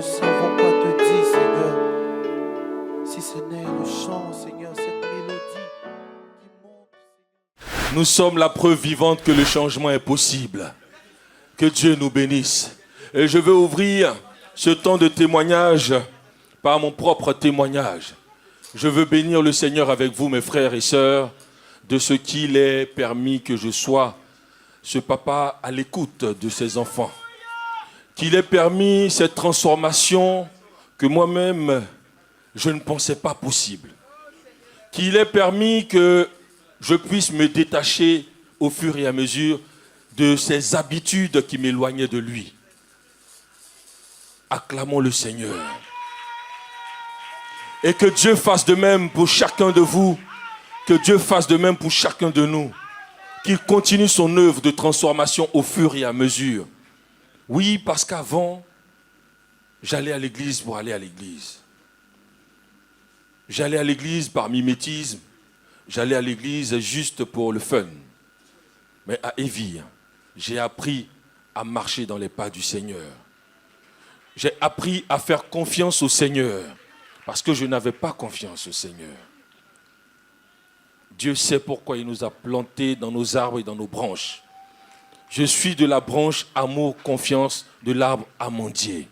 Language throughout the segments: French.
savons quoi te dire, Seigneur. Si ce n'est le chant, Seigneur, cette mélodie qui monte, Seigneur. Nous sommes la preuve vivante que le changement est possible. Que Dieu nous bénisse. Et je veux ouvrir ce temps de témoignage par mon propre témoignage. Je veux bénir le Seigneur avec vous, mes frères et sœurs, de ce qu'il est permis que je sois ce papa à l'écoute de ses enfants. Qu'il ait permis cette transformation que moi-même, je ne pensais pas possible. Qu'il ait permis que je puisse me détacher au fur et à mesure de ces habitudes qui m'éloignaient de lui. Acclamons le Seigneur. Et que Dieu fasse de même pour chacun de vous, que Dieu fasse de même pour chacun de nous, qu'il continue son œuvre de transformation au fur et à mesure. Oui, parce qu'avant, j'allais à l'église pour aller à l'église. J'allais à l'église par mimétisme, j'allais à l'église juste pour le fun. Mais à Évire, j'ai appris à marcher dans les pas du Seigneur. J'ai appris à faire confiance au Seigneur, parce que je n'avais pas confiance au Seigneur. Dieu sait pourquoi il nous a plantés dans nos arbres et dans nos branches. Je suis de la branche amour, confiance, de l'arbre amandier.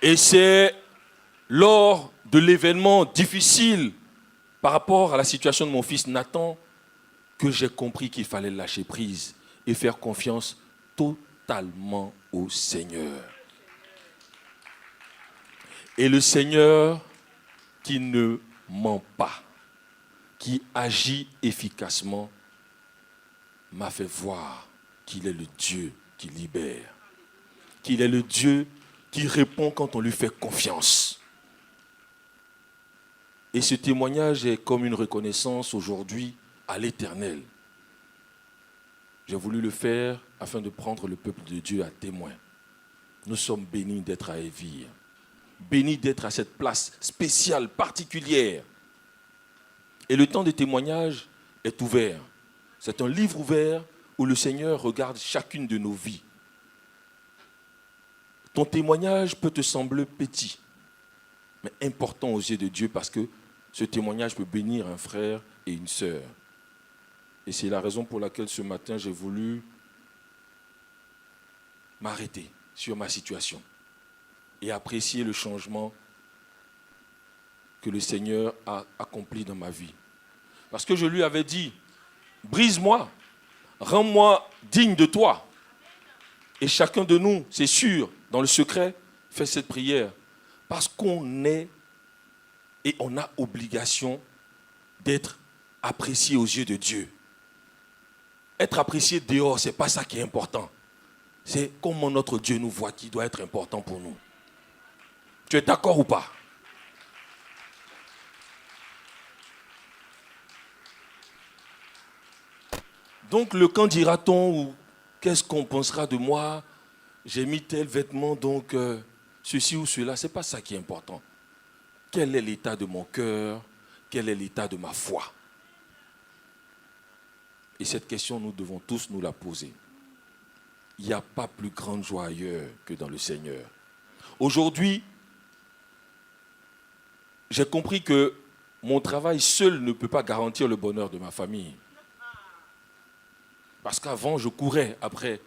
Et c'est lors de l'événement difficile par rapport à la situation de mon fils Nathan que j'ai compris qu'il fallait lâcher prise et faire confiance totalement au Seigneur. Et le Seigneur qui ne ment pas, qui agit efficacement, m'a fait voir qu'il est le Dieu qui libère, qu'il est le Dieu qui répond quand on lui fait confiance. Et ce témoignage est comme une reconnaissance aujourd'hui à l'Éternel. J'ai voulu le faire afin de prendre le peuple de Dieu à témoin. Nous sommes bénis d'être à Évire, bénis d'être à cette place spéciale, particulière. Et le temps de témoignage est ouvert. C'est un livre ouvert où le Seigneur regarde chacune de nos vies. Ton témoignage peut te sembler petit, mais important aux yeux de Dieu parce que ce témoignage peut bénir un frère et une sœur. Et c'est la raison pour laquelle ce matin, j'ai voulu m'arrêter sur ma situation et apprécier le changement que le Seigneur a accompli dans ma vie. Parce que je lui avais dit, brise-moi, rends-moi digne de toi. Et chacun de nous, c'est sûr, dans le secret, fait cette prière. Parce qu'on est et on a obligation d'être apprécié aux yeux de Dieu. Être apprécié dehors, ce n'est pas ça qui est important. C'est comment notre Dieu nous voit qui doit être important pour nous. Tu es d'accord ou pas? Donc le quand dira-t-on ou qu'est-ce qu'on pensera de moi? J'ai mis tel vêtement, donc ceci ou cela, ce n'est pas ça qui est important. Quel est l'état de mon cœur? Quel est l'état de ma foi? Et cette question, nous devons tous nous la poser. Il n'y a pas plus grande joie ailleurs que dans le Seigneur. Aujourd'hui, j'ai compris que mon travail seul ne peut pas garantir le bonheur de ma famille. Parce qu'avant, je courais après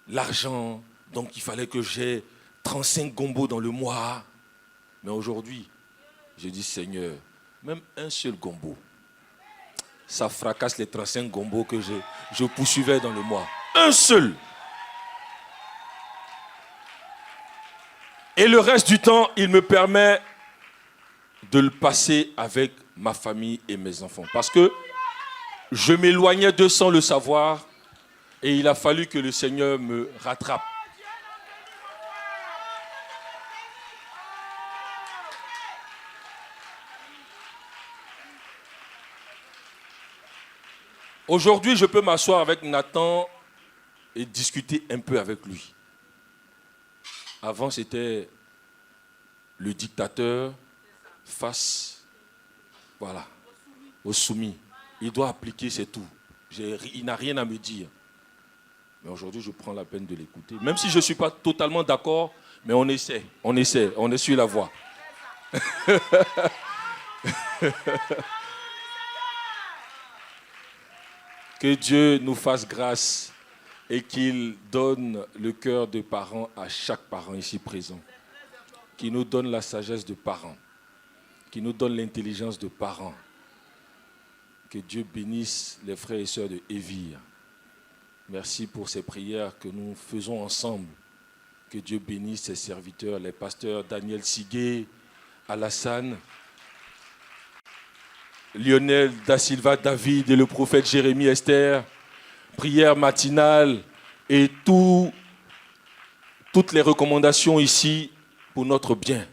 l'argent, donc il fallait que j'aie 35 gombos dans le mois. Mais aujourd'hui, je dis Seigneur, même un seul gombo, ça fracasse les 35 gombos que je poursuivais dans le mois. Un seul. Et le reste du temps, il me permet de le passer avec ma famille et mes enfants. Parce que je m'éloignais d'eux sans le savoir et il a fallu que le Seigneur me rattrape. Aujourd'hui, je peux m'asseoir avec Nathan et discuter un peu avec lui. Avant, c'était le dictateur face, voilà, au soumis. Il doit appliquer, c'est tout. Il n'a rien à me dire. Mais aujourd'hui, je prends la peine de l'écouter. Même si je ne suis pas totalement d'accord, mais on essaie, on est sur la voie. Que Dieu nous fasse grâce et qu'il donne le cœur de parents à chaque parent ici présent. Qu'il nous donne la sagesse de parents. Qu'il nous donne l'intelligence de parents. Que Dieu bénisse les frères et sœurs de Évire. Merci pour ces prières que nous faisons ensemble. Que Dieu bénisse ses serviteurs, les pasteurs Daniel Siguet, Alassane, Lionel Da Silva David et le prophète Jérémie Esther. Prière matinale et toutes les recommandations ici pour notre bien.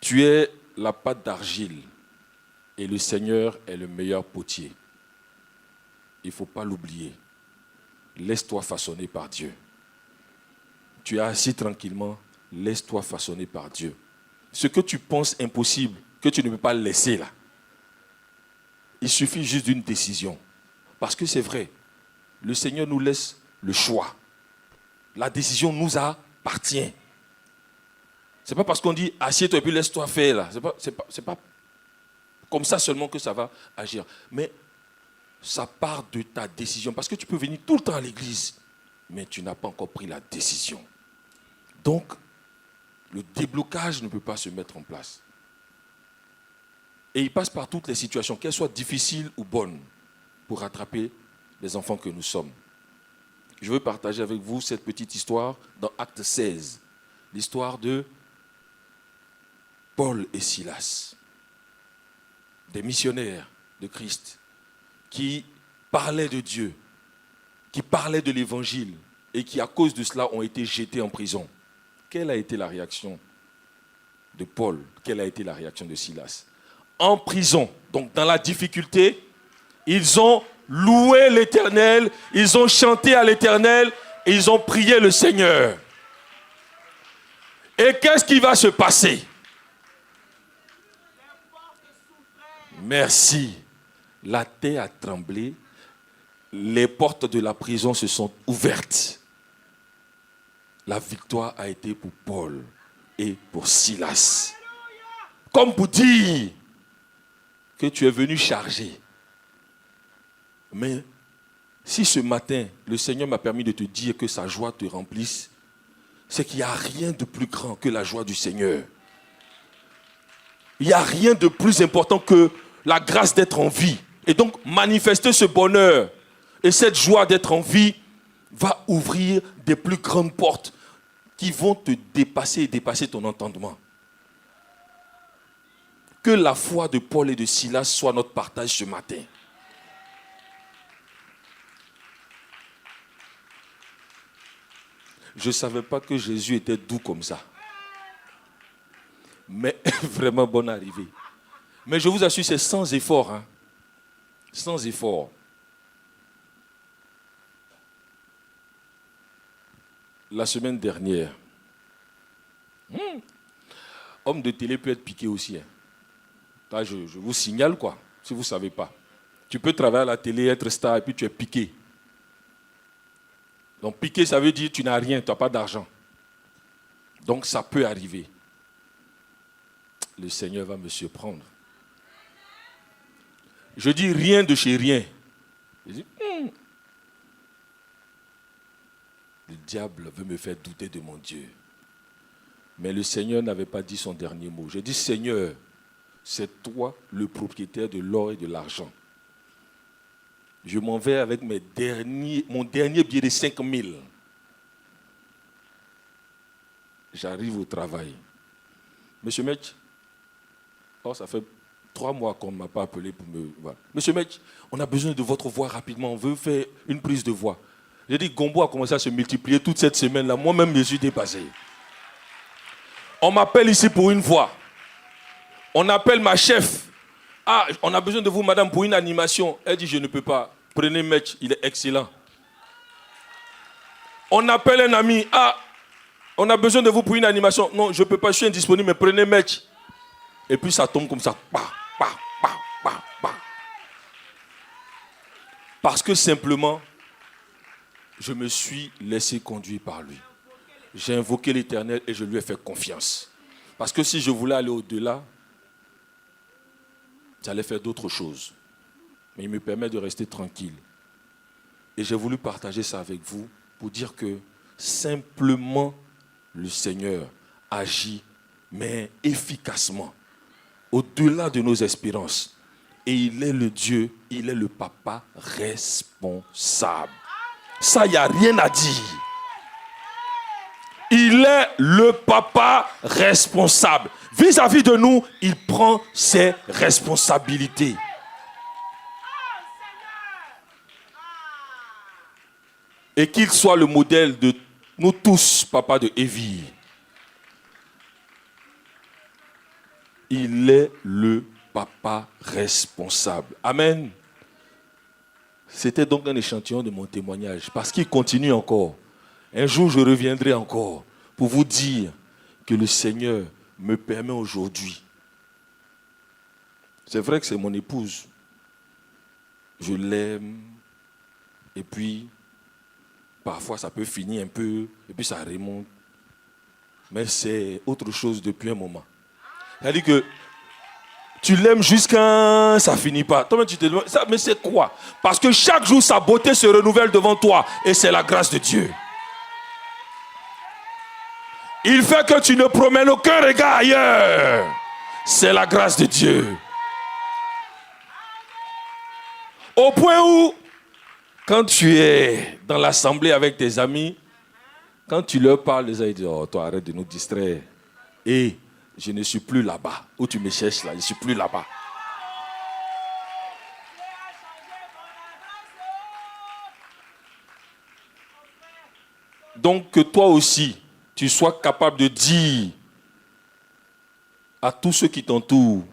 Tu es la pâte d'argile et le Seigneur est le meilleur potier. Il ne faut pas l'oublier. Laisse-toi façonner par Dieu. Tu es assis tranquillement, laisse-toi façonner par Dieu. Ce que tu penses impossible, que tu ne peux pas laisser là, il suffit juste d'une décision. Parce que c'est vrai, le Seigneur nous laisse le choix. La décision nous appartient. Ce n'est pas parce qu'on dit assieds-toi et puis laisse-toi faire là. C'est pas comme ça seulement que ça va agir. Mais ça part de ta décision. Parce que tu peux venir tout le temps à l'église, mais tu n'as pas encore pris la décision. Donc, le déblocage ne peut pas se mettre en place. Et il passe par toutes les situations, qu'elles soient difficiles ou bonnes, pour rattraper les enfants que nous sommes. Je veux partager avec vous cette petite histoire dans Acte 16. L'histoire de Paul et Silas, des missionnaires de Christ, qui parlaient de Dieu, qui parlaient de l'Évangile, et qui, à cause de cela, ont été jetés en prison. Quelle a été la réaction de Paul? Quelle a été la réaction de Silas? En prison, donc dans la difficulté, ils ont loué l'Éternel, ils ont chanté à l'Éternel et ils ont prié le Seigneur. Et qu'est-ce qui va se passer? Merci. La terre a tremblé, les portes de la prison se sont ouvertes. La victoire a été pour Paul et pour Silas. Comme pour dire que tu es venu charger. Mais si ce matin, le Seigneur m'a permis de te dire que sa joie te remplisse, c'est qu'il n'y a rien de plus grand que la joie du Seigneur. Il n'y a rien de plus important que la grâce d'être en vie. Et donc, manifester ce bonheur et cette joie d'être en vie va ouvrir des plus grandes portes qui vont te dépasser et dépasser ton entendement. Que la foi de Paul et de Silas soit notre partage ce matin. Je ne savais pas que Jésus était doux comme ça. Mais vraiment bonne arrivée. Mais je vous assure, c'est sans effort. Hein. Sans effort. La semaine dernière, homme de télé peut être piqué aussi. Hein. Là, je vous signale quoi, si vous ne savez pas. Tu peux travailler à la télé, être star et puis tu es piqué. Donc piqué, ça veut dire que tu n'as rien, tu n'as pas d'argent. Donc ça peut arriver. Le Seigneur va me surprendre. Je dis rien de chez rien. Je dis, Le diable veut me faire douter de mon Dieu. Mais le Seigneur n'avait pas dit son dernier mot. J'ai dit, Seigneur, c'est toi le propriétaire de l'or et de l'argent. Je m'en vais avec mon dernier billet de 5 000. J'arrive au travail. Monsieur Metch, ça fait 3 mois qu'on ne m'a pas appelé pour me voir. Monsieur Metch, on a besoin de votre voix rapidement. On veut faire une prise de voix. J'ai dit, Gombo a commencé à se multiplier toute cette semaine-là. Moi-même, je suis dépassé. On m'appelle ici pour une voix. On appelle ma chef. Ah, on a besoin de vous, madame, pour une animation. Elle dit, je ne peux pas. Prenez Metch, il est excellent. On appelle un ami. Ah, on a besoin de vous pour une animation. Non, je ne peux pas, je suis indisponible, mais prenez Metch. Et puis ça tombe comme ça. Bah, bah, bah, bah, bah. Parce que simplement, je me suis laissé conduire par lui. J'ai invoqué l'Éternel et je lui ai fait confiance. Parce que si je voulais aller au-delà, j'allais faire d'autres choses. Mais il me permet de rester tranquille. Et j'ai voulu partager ça avec vous pour dire que simplement le Seigneur agit, mais efficacement, au-delà de nos espérances. Et il est le Dieu, il est le papa responsable. Ça, il n'y a rien à dire. Il est le papa responsable. Vis-à-vis de nous, il prend ses responsabilités. Et qu'il soit le modèle de nous tous, papa de Evie. Il est le papa responsable. Amen. C'était donc un échantillon de mon témoignage. Parce qu'il continue encore. Un jour, je reviendrai encore pour vous dire que le Seigneur me permet aujourd'hui. C'est vrai que c'est mon épouse. Je l'aime. Et puis, parfois, ça peut finir un peu. Et puis, ça remonte. Mais c'est autre chose depuis un moment. C'est-à-dire que tu l'aimes jusqu'à... ça finit pas. Toi, tu te demandes, ça, mais c'est quoi? Parce que chaque jour, sa beauté se renouvelle devant toi. Et c'est la grâce de Dieu. Il fait que tu ne promènes aucun regard ailleurs. C'est la grâce de Dieu. Au point où, quand tu es dans l'assemblée avec tes amis, quand tu leur parles, les gens disent, oh, toi, arrête de nous distraire. Et je ne suis plus là-bas. Où tu me cherches là, je ne suis plus là-bas. Donc que toi aussi, tu sois capable de dire à tous ceux qui t'entourent,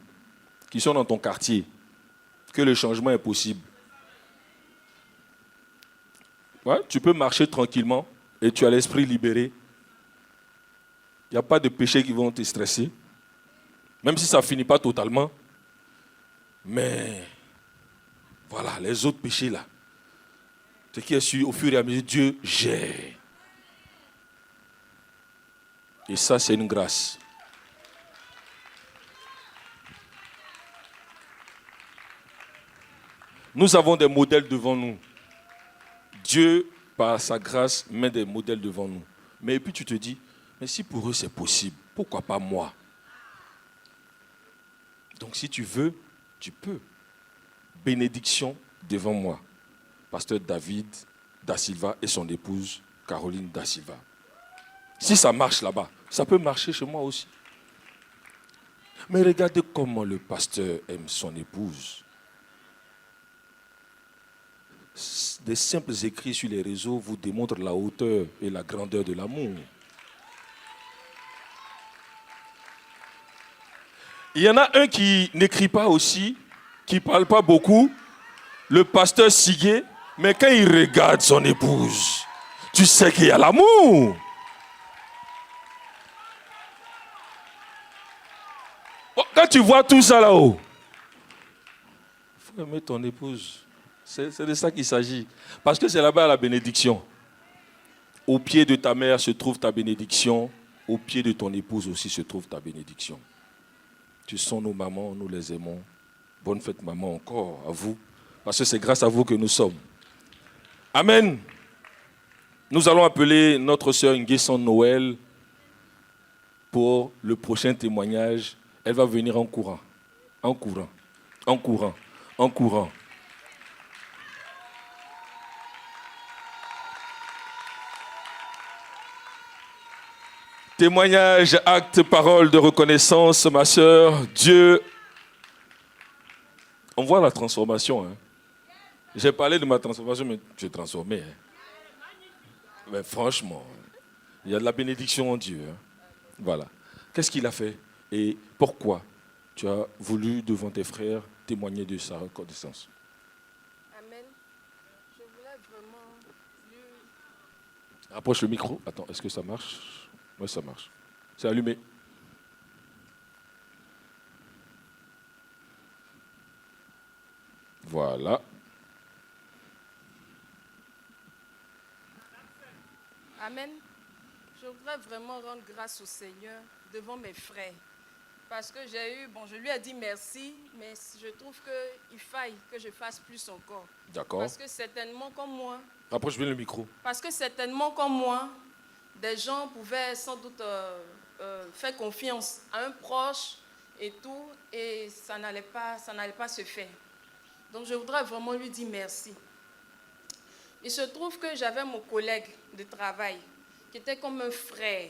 qui sont dans ton quartier, que le changement est possible. Ouais, tu peux marcher tranquillement et tu as l'esprit libéré. Il n'y a pas de péchés qui vont te stresser. Même si ça ne finit pas totalement. Mais voilà, les autres péchés là. Ce qui est sûr, au fur et à mesure, Dieu gère. Et ça, c'est une grâce. Nous avons des modèles devant nous. Dieu, par sa grâce, met des modèles devant nous. Mais puis tu te dis, mais si pour eux c'est possible, pourquoi pas moi? Donc si tu veux, tu peux. Bénédiction devant moi. Pasteur David Da Silva et son épouse Caroline Da Silva. Si ça marche là-bas, ça peut marcher chez moi aussi. Mais regardez comment le pasteur aime son épouse. Des simples écrits sur les réseaux vous démontrent la hauteur et la grandeur de l'amour. Il y en a un qui n'écrit pas aussi, qui ne parle pas beaucoup, le pasteur Sigué, mais quand il regarde son épouse, tu sais qu'il y a l'amour. Quand tu vois tout ça là-haut, il faut aimer ton épouse. C'est de ça qu'il s'agit. Parce que c'est là-bas la bénédiction. Au pied de ta mère se trouve ta bénédiction. Au pied de ton épouse aussi se trouve ta bénédiction. Tu sont nos mamans, nous les aimons. Bonne fête maman encore à vous. Parce que c'est grâce à vous que nous sommes. Amen. Nous allons appeler notre sœur Nguesson Noël pour le prochain témoignage. Elle va venir en courant. En courant. En courant. En courant. Témoignage, acte, parole de reconnaissance, ma sœur. Dieu, on voit la transformation. Hein. J'ai parlé de ma transformation, mais tu es transformé. Hein. Mais franchement, il y a de la bénédiction en Dieu. Hein. Voilà. Qu'est-ce qu'il a fait et pourquoi tu as voulu, devant tes frères, témoigner de sa reconnaissance? Amen. Je voulais vraiment lui... Approche le micro. Attends, est-ce que ça marche? Oui, ça marche. C'est allumé. Voilà. Amen. Je voudrais vraiment rendre grâce au Seigneur devant mes frères. Parce que je lui ai dit merci, mais je trouve qu'il faille que je fasse plus encore. D'accord. Parce que certainement comme moi, Rapproche bien le micro. Parce que certainement comme moi, des gens pouvaient sans doute faire confiance à un proche et tout, et ça n'allait pas se faire. Donc je voudrais vraiment lui dire merci. Il se trouve que j'avais mon collègue de travail qui était comme un frère.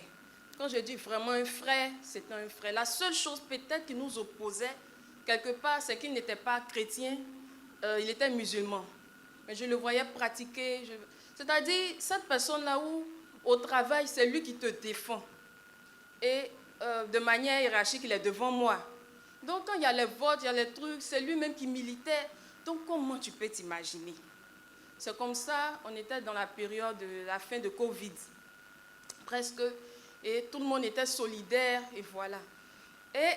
Quand je dis vraiment un frère, c'est un frère. La seule chose peut-être qui nous opposait quelque part, c'est qu'il n'était pas chrétien, il était musulman. Mais je le voyais pratiquer. C'est-à-dire, cette personne-là où, au travail, c'est lui qui te défend. Et de manière hiérarchique, il est devant moi. Donc, quand il y a les votes, il y a les trucs, c'est lui-même qui militait. Donc, comment tu peux t'imaginer? C'est comme ça, on était dans la période de la fin de Covid, presque, et tout le monde était solidaire, et voilà. Et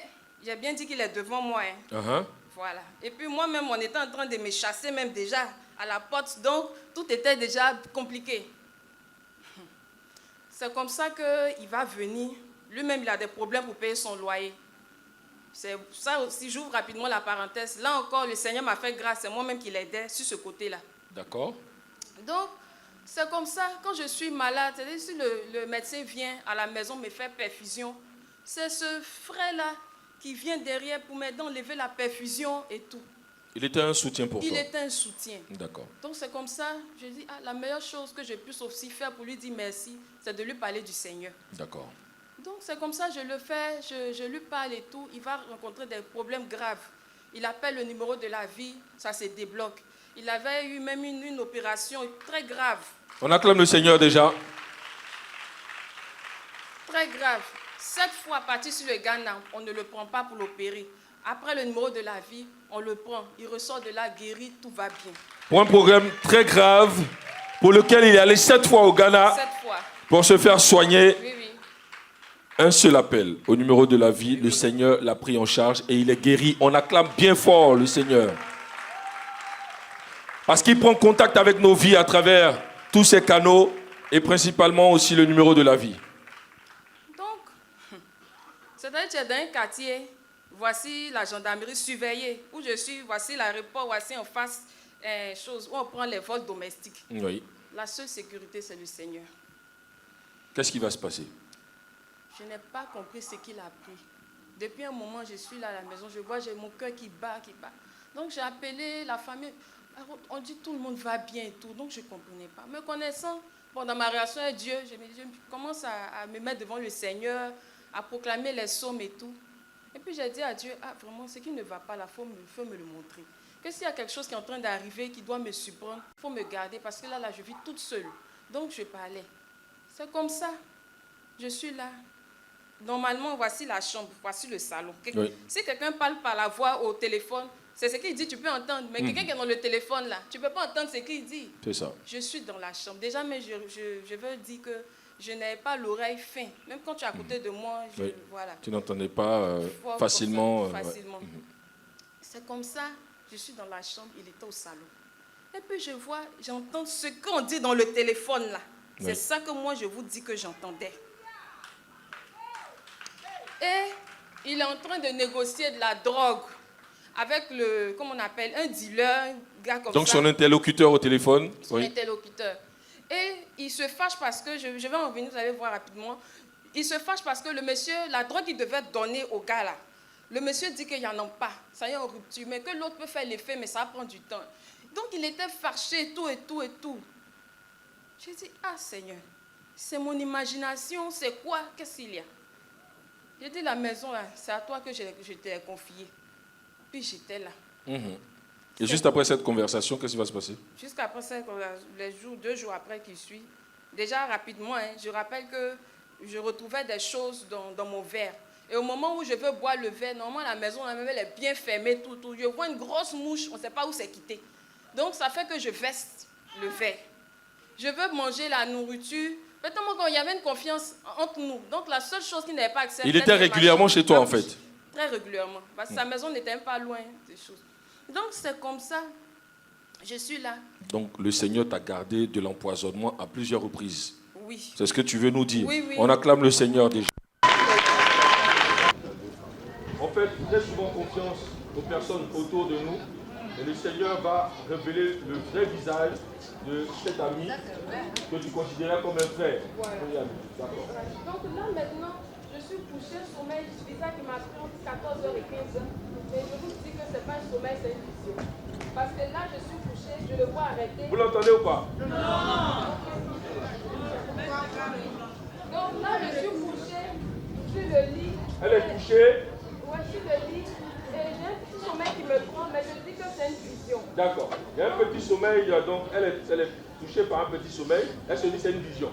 j'ai bien dit qu'il est devant moi. Hein. Voilà. Et puis moi-même, on était en train de me chasser même déjà à la porte, donc tout était déjà compliqué. C'est comme ça qu'il va venir. Lui-même, il a des problèmes pour payer son loyer. C'est ça aussi, j'ouvre rapidement la parenthèse. Là encore, le Seigneur m'a fait grâce, c'est moi-même qui l'aidais sur ce côté-là. D'accord. Donc, c'est comme ça, quand je suis malade, c'est-à-dire si le médecin vient à la maison me faire perfusion, c'est ce frère-là qui vient derrière pour m'aider à enlever la perfusion et tout. Il était un soutien pour toi. Il était un soutien. D'accord. Donc c'est comme ça, je dis, la meilleure chose que je puisse aussi faire pour lui dire merci, c'est de lui parler du Seigneur. D'accord. Donc c'est comme ça, je le fais, je lui parle et tout. Il va rencontrer des problèmes graves. Il appelle le numéro de la vie, ça se débloque. Il avait eu même une opération très grave. On acclame le Seigneur déjà. Très grave. 7 fois parti sur le Ghana, on ne le prend pas pour l'opérer. Après le numéro de la vie, on le prend. Il ressort de là guéri, tout va bien. Pour un problème très grave, pour lequel il est allé 7 fois au Ghana 7 fois. Pour se faire soigner. Oui, oui. Un seul appel au numéro de la vie. Le Seigneur l'a pris en charge et il est guéri. On acclame bien fort le Seigneur. Parce qu'il prend contact avec nos vies à travers tous ces canaux et principalement aussi le numéro de la vie. Donc, c'est-à-dire que tu es dans un quartier, voici la gendarmerie surveillée, où je suis, voici l'aéroport, voici en face, chose où on prend les vols domestiques. Oui. La seule sécurité, c'est le Seigneur. Qu'est-ce qui va se passer? Je n'ai pas compris ce qu'il a pris. Depuis un moment, je suis là à la maison, je vois, j'ai mon cœur qui bat, qui bat. Donc, j'ai appelé la famille. On dit tout le monde va bien et tout, donc je ne comprenais pas. Me connaissant, dans ma relation avec Dieu, je commence à me mettre devant le Seigneur, à proclamer les psaumes et tout. Et puis j'ai dit à Dieu, vraiment, ce qui ne va pas là, il faut me le montrer. Que s'il y a quelque chose qui est en train d'arriver, qui doit me surprendre, il faut me garder, parce que là, je vis toute seule. Donc je parlais. C'est comme ça, je suis là. Normalement, voici la chambre, voici le salon. Oui. Si quelqu'un parle par la voix au téléphone, c'est ce qu'il dit, tu peux entendre. Mais quelqu'un qui est dans le téléphone, là, tu ne peux pas entendre ce qu'il dit. C'est ça. Je suis dans la chambre. Déjà, mais je veux dire que je n'avais pas l'oreille fin. Même quand tu es à côté de moi, voilà. Tu n'entendais pas facilement. Facilement. C'est comme ça, je suis dans la chambre, il était au salon. Et puis je vois, j'entends ce qu'on dit dans le téléphone, là. C'est ça que moi, je vous dis que j'entendais. Et il est en train de négocier de la drogue avec comment on appelle, un dealer, un gars comme ça. Donc son interlocuteur au téléphone. Son interlocuteur. Et il se fâche parce que, je vais en venir, vous allez voir rapidement, il se fâche parce que le monsieur, la drogue qu'il devait donner au gars là, le monsieur dit qu'il n'y en a pas, ça y est en rupture, mais que l'autre peut faire l'effet, mais ça va prendre du temps. Donc il était fâché et tout, et tout, et tout. J'ai dit, Seigneur, c'est mon imagination, c'est quoi, qu'est-ce qu'il y a? J'ai dit, la maison là, c'est à toi que je t'ai confié. Puis j'étais là. Et juste après cette conversation, qu'est-ce qui va se passer? Jusqu'après cette conversation, 2 jours après qu'il suit, déjà rapidement, je rappelle que je retrouvais des choses dans mon verre. Et au moment où je veux boire le verre, normalement la maison elle est bien fermée, tout. Je vois une grosse mouche, on ne sait pas où c'est quitté. Donc ça fait que je verse le verre. Je veux manger la nourriture. Peut-être qu'il y avait une confiance entre nous. Donc la seule chose qui n'avait pas accès... Il était régulièrement chez toi en fait? Très régulièrement. Parce que sa maison n'était même pas loin des choses. Donc c'est comme ça. Je suis là. Donc le Seigneur t'a gardé de l'empoisonnement à plusieurs reprises. Oui. C'est ce que tu veux nous dire. Oui, oui. On acclame le Seigneur déjà. On fait très souvent confiance aux personnes autour de nous. Et le Seigneur va révéler le vrai visage de cet ami que tu considérais comme un frère. Voilà. D'accord. Donc là maintenant, je suis couché, sommeil, c'est bizarre qui m'a pris entre 14h et 15h. Mais je vous dis que ce n'est pas un sommeil, c'est une vision. Parce que là, je suis couché, je le vois arrêter. Vous l'entendez ou pas? Donc là, je suis couché sur le lit. Elle est couchée. Ouais, sur le lit. Et j'ai un petit sommeil qui me prend, mais je dis que c'est une vision. D'accord. Il y a un petit sommeil, donc elle est touchée par un petit sommeil. Elle se dit c'est une vision.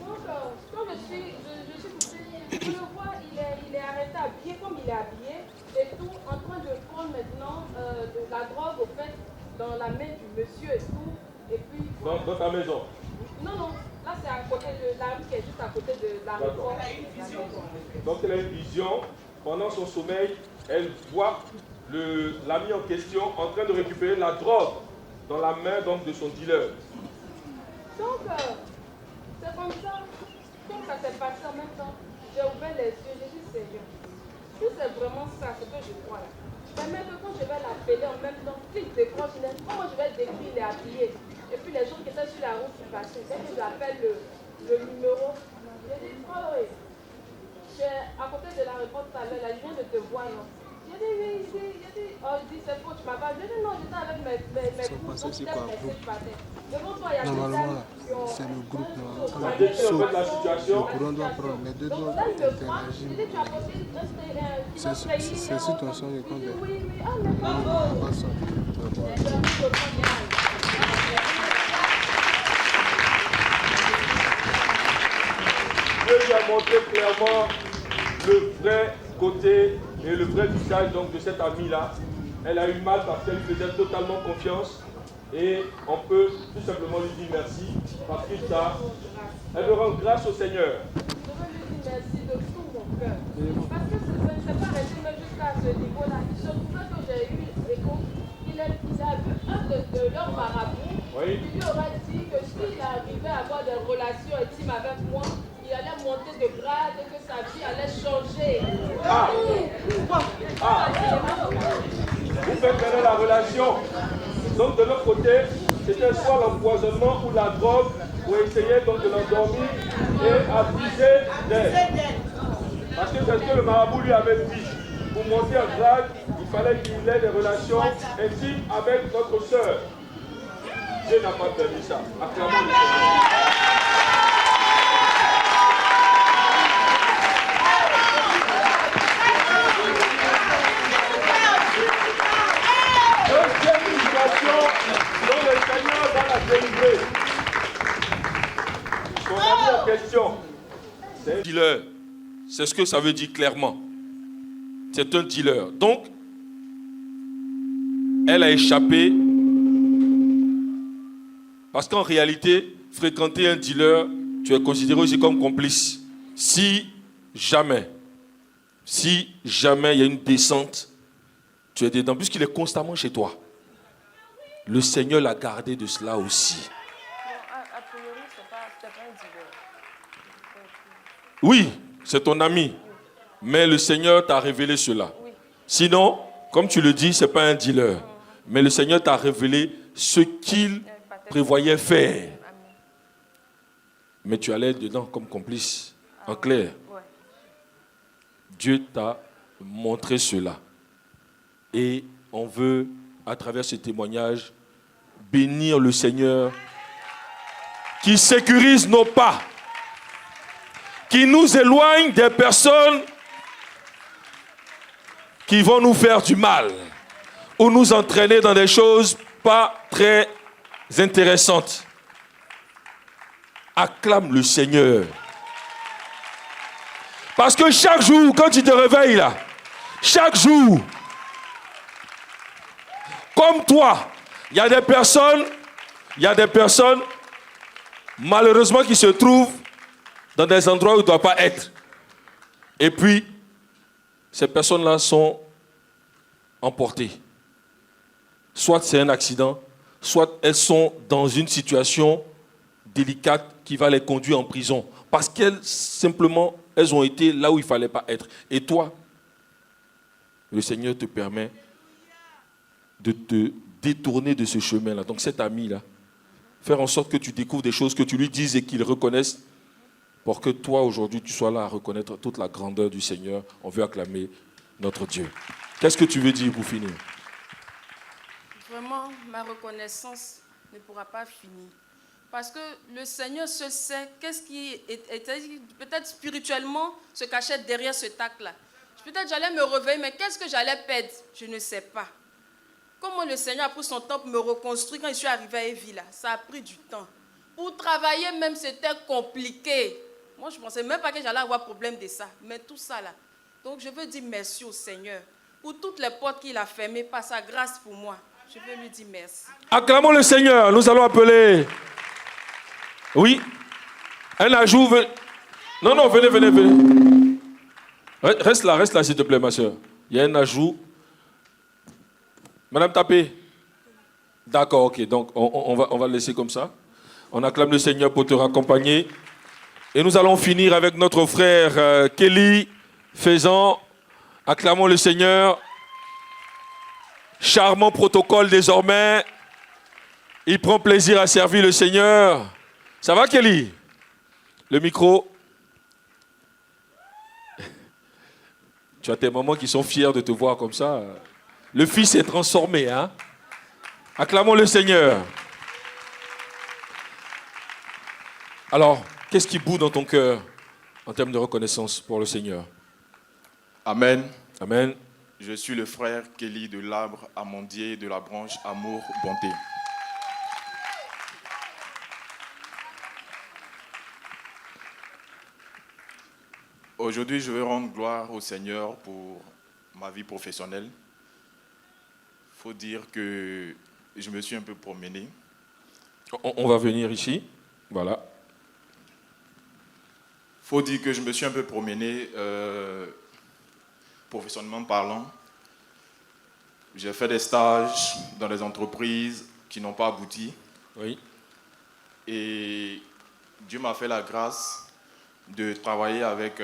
Donc, quand je suis couché, je le vois, il est arrêté habillé comme il est habillé. Et tout, en train de prendre maintenant de la drogue, au fait, dans la main du monsieur et tout. Et puis. Dans ta maison. Non, non. Là, c'est à côté de la rue qui est juste à côté de la rue. Donc elle a une vision. Pendant son sommeil, elle voit l'ami en question en train de récupérer la drogue dans la main donc, de son dealer. Donc, c'est comme ça. Comme ça s'est passé en même temps, j'ai ouvert les yeux, j'ai dit Seigneur. Si c'est vraiment ça, ce que je vois là. Mais même quand je vais l'appeler en même temps, s'il décroche, comment je vais décrire, il est habillé. Et puis les gens qui étaient sur la route qui passaient, dès que j'appelle le numéro, je dis, oh oui, je suis à côté de la réponse tout à l'heure, là, je viens de te voir, non. J'ai dit, oui, oh, il dit, c'est faux, tu m'as pas. Je dis, non, j'étais avec mes cousins, donc j'étais pressé, je partais. Devant toi, il y a des dames qui ont. C'est le groupe Ça décrit en fait la situation. Le courant doit prendre, les deux doivent interagir. C'est sur ton son de compte. Oui, ah, mais bravo. Dieu lui a montré clairement le vrai côté et le vrai visage donc, de cette amie-là. Elle a eu mal parce qu'elle lui faisait totalement confiance. Et on peut tout simplement lui dire merci parce qu'il t'a. Elle veut rendre grâce au Seigneur. Je veux lui dire merci de tout mon cœur. Parce que ce n'est pas resté jusqu'à ce niveau-là. Surtout que j'ai eu écoute, il a vu un de leurs marabouts. Oui. Il lui aurait dit que s'il arrivait à avoir des relations intimes avec moi, il allait monter de grade et que sa vie allait changer. Ah. Vous faites connaître la relation. Donc de l'autre côté, c'était soit l'empoisonnement ou la drogue pour essayer donc de l'endormir et abuser d'elle. Parce que c'est ce que le marabout lui avait dit. Pour monter en grade, il fallait qu'il ait des relations intimes avec notre sœur. Dieu n'a pas permis ça. Acclamons le Seigneur. Donc le Seigneur va la délivrer. Son ami en question, c'est un dealer. C'est ce que ça veut dire clairement. C'est un dealer. Donc, elle a échappé parce qu'en réalité, fréquenter un dealer, tu es considéré aussi comme complice. Si jamais il y a une descente, tu es dedans, puisqu'il est constamment chez toi. Le Seigneur l'a gardé de cela aussi. A priori, c'est pas un dealer. Oui, c'est ton ami. Mais le Seigneur t'a révélé cela. Oui. Sinon, comme tu le dis, ce n'est pas un dealer. Mais le Seigneur t'a révélé ce qu'il prévoyait faire. Mais tu allais dedans comme complice. En clair. Ouais. Dieu t'a montré cela. Et on veut, à travers ce témoignage, bénir le Seigneur qui sécurise nos pas, qui nous éloigne des personnes qui vont nous faire du mal ou nous entraîner dans des choses pas très intéressantes. Acclame le Seigneur. Parce que chaque jour, quand tu te réveilles là, chaque jour, comme toi, il y a des personnes, malheureusement, qui se trouvent dans des endroits où ils ne doivent pas être. Et puis, ces personnes-là sont emportées. Soit c'est un accident, soit elles sont dans une situation délicate qui va les conduire en prison. Parce qu'elles, simplement, elles ont été là où il ne fallait pas être. Et toi, le Seigneur te permet de te détourner de ce chemin-là. Donc cet ami-là, faire en sorte que tu découvres des choses, que tu lui dises et qu'il reconnaisse, pour que toi, aujourd'hui, tu sois là à reconnaître toute la grandeur du Seigneur. On veut acclamer notre Dieu. Qu'est-ce que tu veux dire pour finir? Vraiment, ma reconnaissance ne pourra pas finir. Parce que le Seigneur seul sait qu'est-ce qui était, peut-être spirituellement, se cachait derrière ce tac-là. Peut-être j'allais me réveiller, mais qu'est-ce que j'allais perdre? Je ne sais pas. Comment le Seigneur a pris son temps pour me reconstruire quand je suis arrivée à Evila? Ça a pris du temps. Pour travailler même, c'était compliqué. Moi, je ne pensais même pas que j'allais avoir problème de ça. Mais tout ça là. Donc, je veux dire merci au Seigneur pour toutes les portes qu'il a fermées par sa grâce pour moi. Je veux lui dire merci. Acclamons le Seigneur. Nous allons appeler. Oui. Un ajout. Non, venez. Reste là, s'il te plaît, ma soeur. Il y a un ajout. Madame Tapé. D'accord, ok. Donc, on va le laisser comme ça. On acclame le Seigneur pour te raccompagner. Et nous allons finir avec notre frère Kelly Faisan. Acclamons le Seigneur. Charmant protocole désormais. Il prend plaisir à servir le Seigneur. Ça va, Kelly? Le micro. Tu as tes mamans qui sont fiers de te voir comme ça. Le fils est transformé, hein? Acclamons le Seigneur. Alors, qu'est-ce qui bout dans ton cœur en termes de reconnaissance pour le Seigneur? Amen. Amen. Je suis le frère Kelly de l'arbre amandier de la branche Amour Bonté. Aujourd'hui, je veux rendre gloire au Seigneur pour ma vie professionnelle. Il faut dire que je me suis un peu promené. On va venir ici. Voilà. Il faut dire que je me suis un peu promené, professionnellement parlant. J'ai fait des stages dans des entreprises qui n'ont pas abouti. Oui. Et Dieu m'a fait la grâce de travailler avec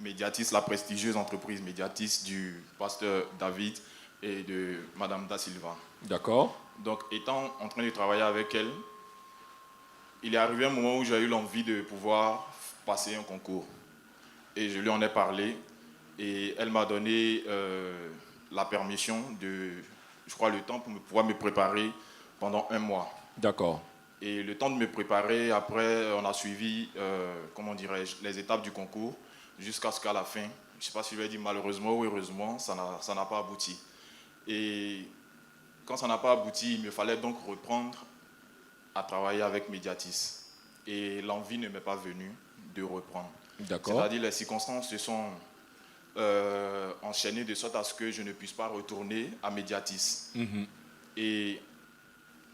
Mediatis, la prestigieuse entreprise Mediatis du pasteur David et de Madame Da Silva. D'accord. Donc, étant en train de travailler avec elle, il est arrivé un moment où j'ai eu l'envie de pouvoir passer un concours. Et je lui en ai parlé. Et elle m'a donné la permission de, je crois, le temps pour pouvoir me préparer pendant 1 mois. D'accord. Et le temps de me préparer, après, on a suivi, comment dirais-je, les étapes du concours jusqu'à ce qu'à la fin, je ne sais pas si je vais dire malheureusement ou heureusement, ça n'a pas abouti. Et quand ça n'a pas abouti, il me fallait donc reprendre à travailler avec Mediatis. Et l'envie ne m'est pas venue de reprendre. D'accord. C'est-à-dire les circonstances se sont enchaînées de sorte à ce que je ne puisse pas retourner à Mediatis. Mm-hmm. Et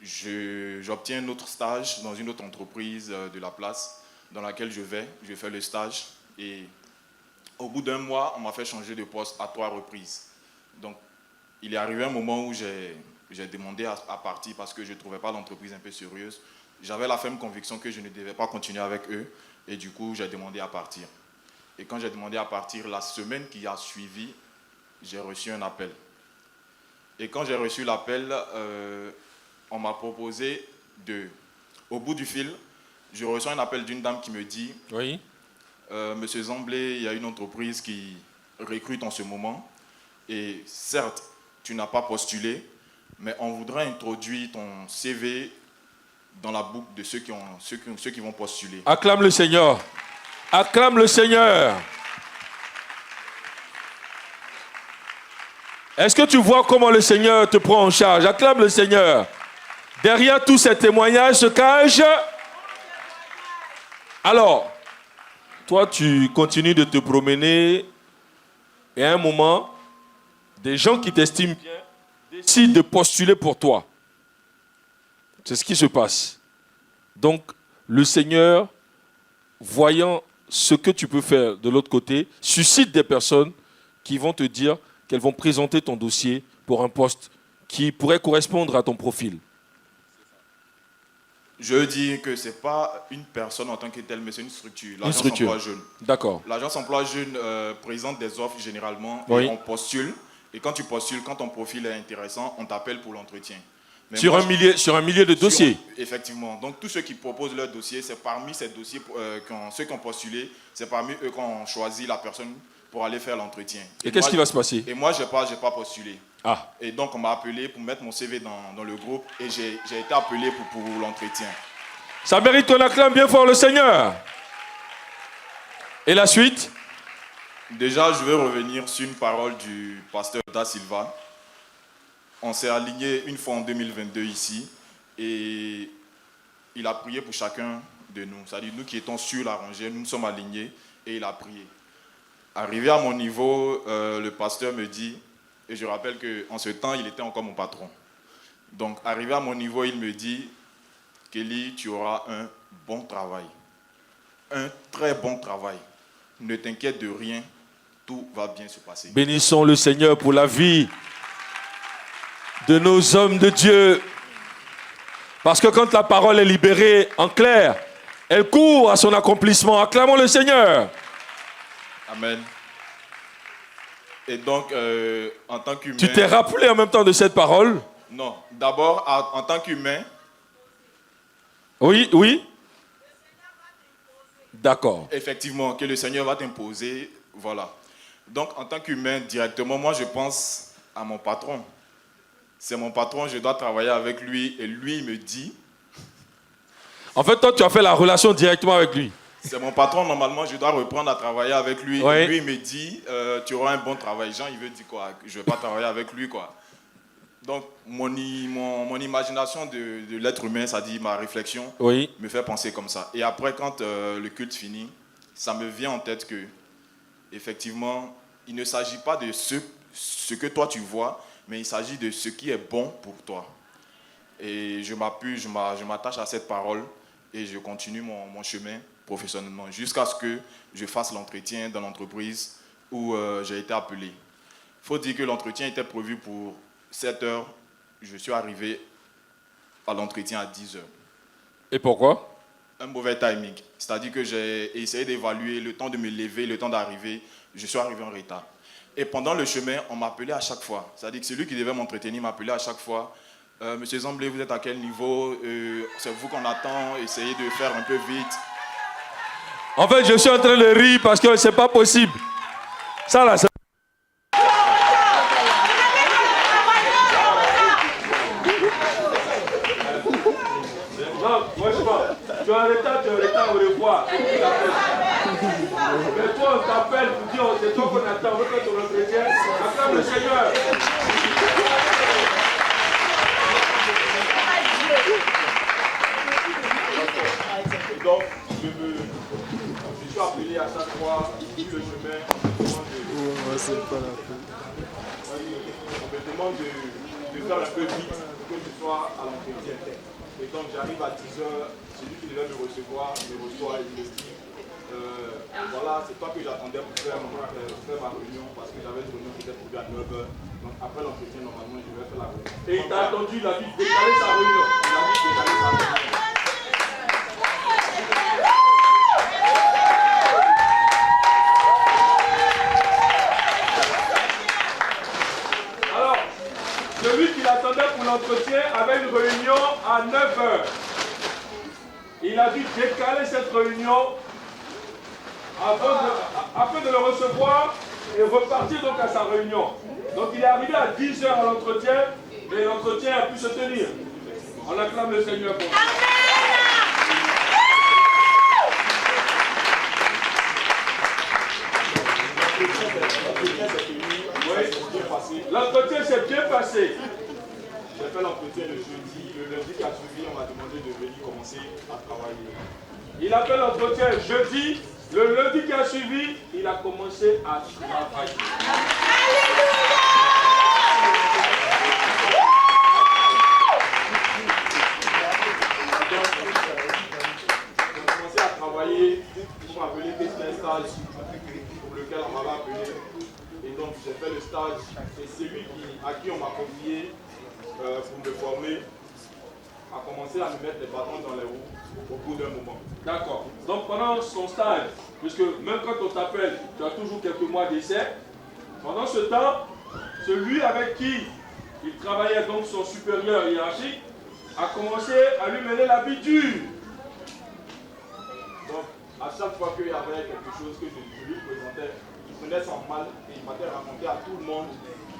j'obtiens un autre stage dans une autre entreprise de la place dans laquelle je fais le stage. Et au bout d'1 mois, on m'a fait changer de poste à 3 reprises. Donc, il est arrivé un moment où j'ai demandé à partir parce que je ne trouvais pas l'entreprise un peu sérieuse. J'avais la ferme conviction que je ne devais pas continuer avec eux. Et du coup, j'ai demandé à partir. Et quand j'ai demandé à partir, la semaine qui a suivi, j'ai reçu un appel. Et quand j'ai reçu l'appel, on m'a proposé au bout du fil, je reçois un appel d'une dame qui me dit Oui. Monsieur Zamblé, il y a une entreprise qui recrute en ce moment. Et certes, tu n'as pas postulé, mais on voudrait introduire ton CV dans la boucle de ceux qui vont postuler. Acclame le Seigneur. Acclame le Seigneur. Est-ce que tu vois comment le Seigneur te prend en charge? Acclame le Seigneur. Derrière tous ces témoignages se cache. Alors, toi, tu continues de te promener et à un moment, des gens qui t'estiment bien décident de postuler pour toi. C'est ce qui se passe. Donc, le Seigneur, voyant ce que tu peux faire de l'autre côté, suscite des personnes qui vont te dire qu'elles vont présenter ton dossier pour un poste qui pourrait correspondre à ton profil. Je dis que ce n'est pas une personne en tant que telle, mais c'est une structure. L'agence emploi jeune. D'accord. L'agence emploi jeune présente des offres généralement oui. et on postule. Et quand tu postules, quand ton profil est intéressant, on t'appelle pour l'entretien. Sur un millier de dossiers. Effectivement. Donc tous ceux qui proposent leur dossier, c'est parmi ces dossiers, ceux qui ont postulé, c'est parmi eux qu'on choisit la personne pour aller faire l'entretien. Et qu'est-ce qui va se passer? Et moi, je n'ai pas postulé. Ah. Et donc, on m'a appelé pour mettre mon CV dans le groupe et j'ai été appelé pour l'entretien. Ça mérite qu'on acclame bien fort le Seigneur. Et la suite? Déjà, je vais revenir sur une parole du pasteur Da Silva. On s'est aligné une fois en 2022 ici et il a prié pour chacun de nous. C'est-à-dire, nous qui étions sur la rangée, nous sommes alignés et il a prié. Arrivé à mon niveau, le pasteur me dit, et je rappelle qu'en ce temps, il était encore mon patron. Donc, arrivé à mon niveau, il me dit, Kelly, tu auras un bon travail. Un très bon travail. Ne t'inquiète de rien, tout va bien se passer. Bénissons le Seigneur pour la vie de nos hommes de Dieu. Parce que quand la parole est libérée en clair, elle court à son accomplissement. Acclamons le Seigneur. Amen. Et donc, en tant qu'humain... Tu t'es rappelé en même temps de cette parole? Non. D'abord, en tant qu'humain... Oui, oui. D'accord. Effectivement, que le Seigneur va t'imposer, voilà. Donc, en tant qu'humain, directement, moi, je pense à mon patron. C'est mon patron, je dois travailler avec lui, et lui, il me dit... En fait, toi, tu as fait la relation directement avec lui. C'est mon patron, normalement, je dois reprendre à travailler avec lui. Oui. Et lui, il me dit, tu auras un bon travail. Jean, il veut dire quoi? Je ne vais pas travailler avec lui, quoi. Donc, mon imagination de l'être humain, ça dit ma réflexion, oui. me fait penser comme ça. Et après, quand le culte finit, ça me vient en tête que, effectivement, il ne s'agit pas de ce que toi tu vois, mais il s'agit de ce qui est bon pour toi. Et je m'attache à cette parole et je continue mon chemin professionnellement jusqu'à ce que je fasse l'entretien dans l'entreprise où j'ai été appelé. Il faut dire que l'entretien était prévu pour 7 heures. Je suis arrivé à l'entretien à 10 heures. Et pourquoi? Un mauvais timing. C'est-à-dire que j'ai essayé d'évaluer le temps de me lever, le temps d'arriver. Je suis arrivé en retard. Et pendant le chemin, on m'appelait à chaque fois. C'est-à-dire que celui qui devait m'entretenir m'appelait à chaque fois. Monsieur Zamblé, vous êtes à quel niveau? C'est vous qu'on attend. Essayez de faire un peu vite. En fait, je suis en train de rire parce que c'est pas possible. Ça là, c'est... Non, franchement, tu es en retard, au revoir. Mais toi, on t'appelle pour dire, c'est toi qu'on attend, on veut faire ton entretien. Acclame le Seigneur. Donc, je suis appelé à chaque fois, sur le chemin, on me demande de faire un peu vite pour que je sois à l'entretien. Et donc, j'arrive à 10h, celui qui devait me recevoir me reçoit et me dit voilà, c'est toi que j'attendais pour faire ma réunion parce que j'avais une réunion qui était prévue à 9h. Donc, après l'entretien, normalement, je vais faire la réunion. Et il t'a attendu, il a dit décaler sa réunion. Il a dit décaler sa réunion. Celui qui l'attendait pour l'entretien avait une réunion à 9h. Il a dû décaler cette réunion afin de le recevoir et repartir donc à sa réunion. Donc il est arrivé à 10h à l'entretien et l'entretien a pu se tenir. On acclame le Seigneur pour ça. L'entretien s'est bien passé. J'ai fait l'entretien le jeudi. Le lundi qui a suivi, on m'a demandé de venir commencer à travailler. Il a fait l'entretien jeudi. Le lundi qui a suivi, il a commencé à travailler. J'ai commencé à travailler pour m'appeler que c'était un stage pour lequel on m'avait appelé. Et donc j'ai fait le stage et celui à qui on m'a confié pour me former a commencé à me mettre des bâtons dans les roues au bout d'un moment. D'accord. Donc pendant son stage, puisque même quand on t'appelle, tu as toujours quelques mois d'essai, pendant ce temps, celui avec qui il travaillait, donc son supérieur hiérarchique, a commencé à lui mener la vie dure. Donc, à chaque fois qu'il y avait quelque chose que je lui présentais, il prenait ça en mal et il m'avait raconté à tout le monde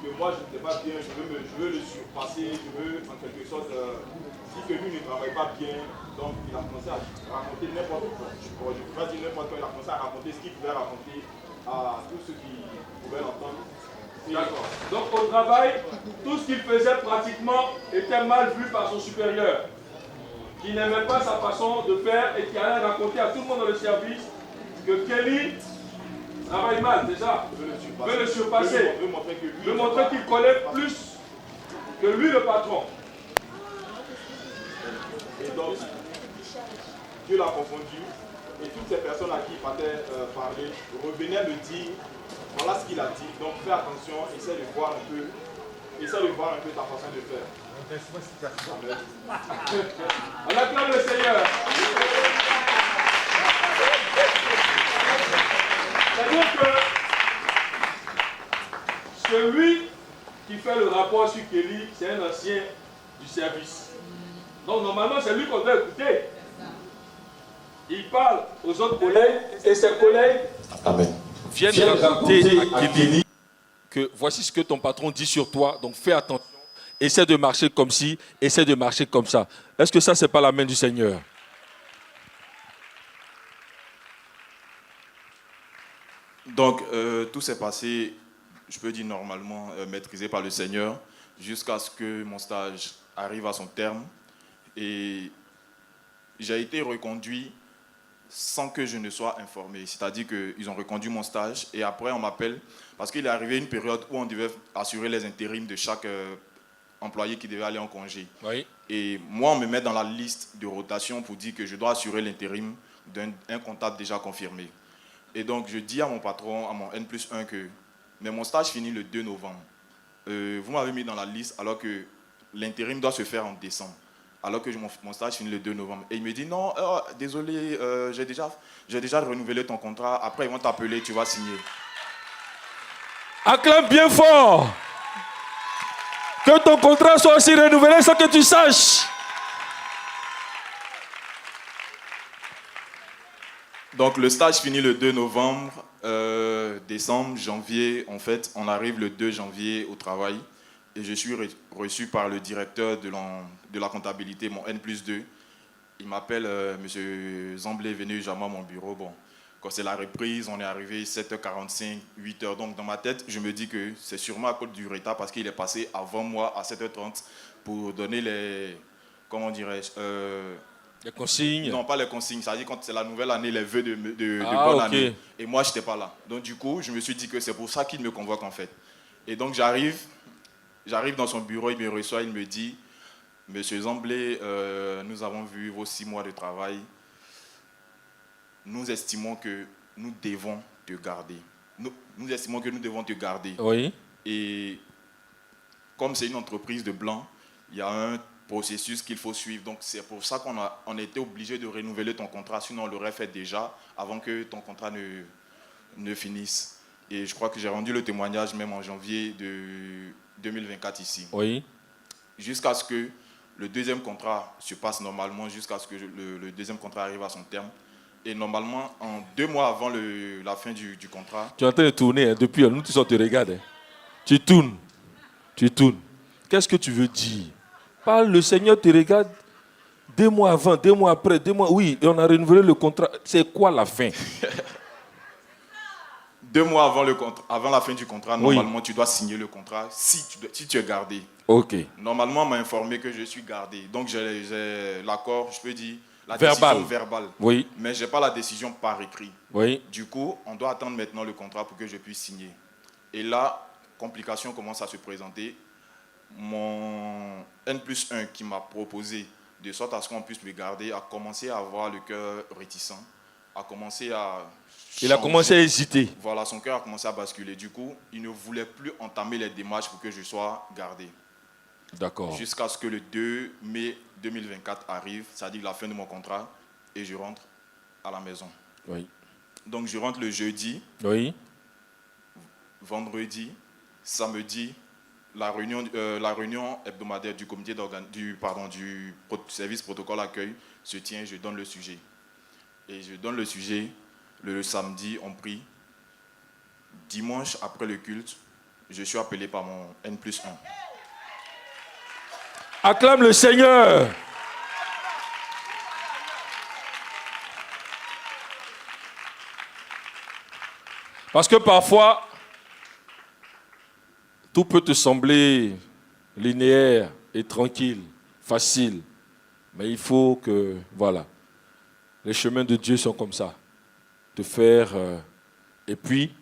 que moi je n'étais pas bien, je veux le surpasser, je veux en quelque sorte, si que lui ne travaille pas bien, donc il a commencé à raconter n'importe quoi. Je ne peux pas dire n'importe quoi, il a commencé à raconter ce qu'il pouvait raconter à tous ceux qui pouvaient l'entendre. D'accord. Donc au travail, tout ce qu'il faisait pratiquement était mal vu par son supérieur, qui n'aimait pas sa façon de faire et qui allait raconter à tout le monde dans le service que Kelly travaille mal, c'est ça. Veut le surpasser. Veut montrer qu'il connaît plus que lui le patron. Et donc, Dieu l'a confondu. Et toutes ces personnes à qui il partait parler revenaient me dire, voilà ce qu'il a dit, donc fais attention, essaie de voir un peu ta façon de faire. Amen. On acclame le Seigneur. C'est-à-dire que celui qui fait le rapport sur Kelly, c'est un ancien du service. Donc normalement, c'est lui qu'on doit écouter. Il parle aux autres collègues et ses collègues viennent raconter à Kelly que voici ce que ton patron dit sur toi, donc fais attention. Essaie de marcher comme ci, essaie de marcher comme ça. Est-ce que ça, c'est pas la main du Seigneur? Donc, tout s'est passé, je peux dire normalement, maîtrisé par le Seigneur, jusqu'à ce que mon stage arrive à son terme. Et j'ai été reconduit sans que je ne sois informé. C'est-à-dire qu'ils ont reconduit mon stage et après on m'appelle parce qu'il est arrivé une période où on devait assurer les intérims de chaque employé qui devait aller en congé. Oui. Et moi, on me met dans la liste de rotation pour dire que je dois assurer l'intérim d'un comptable déjà confirmé. Et donc, je dis à mon patron, à mon N+1, que mais mon stage finit le 2 novembre. Vous m'avez mis dans la liste alors que l'intérim doit se faire en décembre. Alors que mon stage finit le 2 novembre. Et il me dit, non, désolé, j'ai déjà renouvelé ton contrat. Après, ils vont t'appeler, tu vas signer. Acclame bien fort. Que ton contrat soit aussi renouvelé sans que tu saches. Donc, le stage finit le 2 novembre, décembre, janvier. En fait, on arrive le 2 janvier au travail. Et je suis reçu par le directeur de la comptabilité, mon N+2. Il m'appelle, M. Zamblé, venu jamais à mon bureau. Bon, quand c'est la reprise, on est arrivé 7h45, 8h. Donc dans ma tête, je me dis que c'est sûrement à cause du retard parce qu'il est passé avant moi à 7h30 pour donner les, comment dirais-je, les consignes. Non, pas les consignes, c'est-à-dire quand c'est la nouvelle année, les vœux de bonne année. Et moi, je n'étais pas là. Donc du coup, je me suis dit que c'est pour ça qu'il me convoque en fait. Et donc j'arrive dans son bureau, il me reçoit, il me dit, Monsieur Zamblé, nous avons vu vos 6 mois de travail. Nous estimons que nous devons te garder. Nous estimons que nous devons te garder. Oui. Et comme c'est une entreprise de blanc, il y a un processus qu'il faut suivre. Donc c'est pour ça qu'on a été obligé de renouveler ton contrat, sinon on l'aurait fait déjà avant que ton contrat ne finisse. Et je crois que j'ai rendu le témoignage même en janvier de 2024 ici. Oui. Jusqu'à ce que le deuxième contrat se passe normalement, jusqu'à ce que le deuxième contrat arrive à son terme. Et normalement, en 2 mois avant la fin du contrat... Tu es en train de tourner, hein, depuis, nous tous on te regarde. Hein. Tu tournes. Qu'est-ce que tu veux dire? Parle, le Seigneur te regarde 2 mois avant, 2 mois après, 2 mois... Oui, et on a renouvelé le contrat. C'est quoi la fin? 2 mois avant la fin du contrat, normalement, tu dois signer le contrat si tu es gardé. Ok. Normalement, on m'a informé que je suis gardé. Donc, j'ai l'accord, je peux dire, la verbal. décision verbale. Oui. Mais je n'ai pas la décision par écrit. Oui. Du coup, on doit attendre maintenant le contrat pour que je puisse signer. Et là, complication commence à se présenter. Mon N+1 qui m'a proposé, de sorte à ce qu'on puisse me garder, a commencé à avoir le cœur réticent, a commencé à... Il a commencé à hésiter. Voilà, son cœur a commencé à basculer. Du coup, il ne voulait plus entamer les démarches pour que je sois gardé. D'accord. Jusqu'à ce que le 2 mai 2024 arrive, c'est-à-dire la fin de mon contrat, et je rentre à la maison. Oui. Donc je rentre le jeudi, Oui. vendredi, samedi, la réunion hebdomadaire du comité du service protocole accueil se tient, je donne le sujet. Et je donne le sujet, le samedi, on prie. Dimanche, après le culte, je suis appelé par mon N+1. Acclame le Seigneur. Parce que parfois, tout peut te sembler linéaire et tranquille, facile. Mais il faut que, voilà, les chemins de Dieu sont comme ça. Te faire... et puis,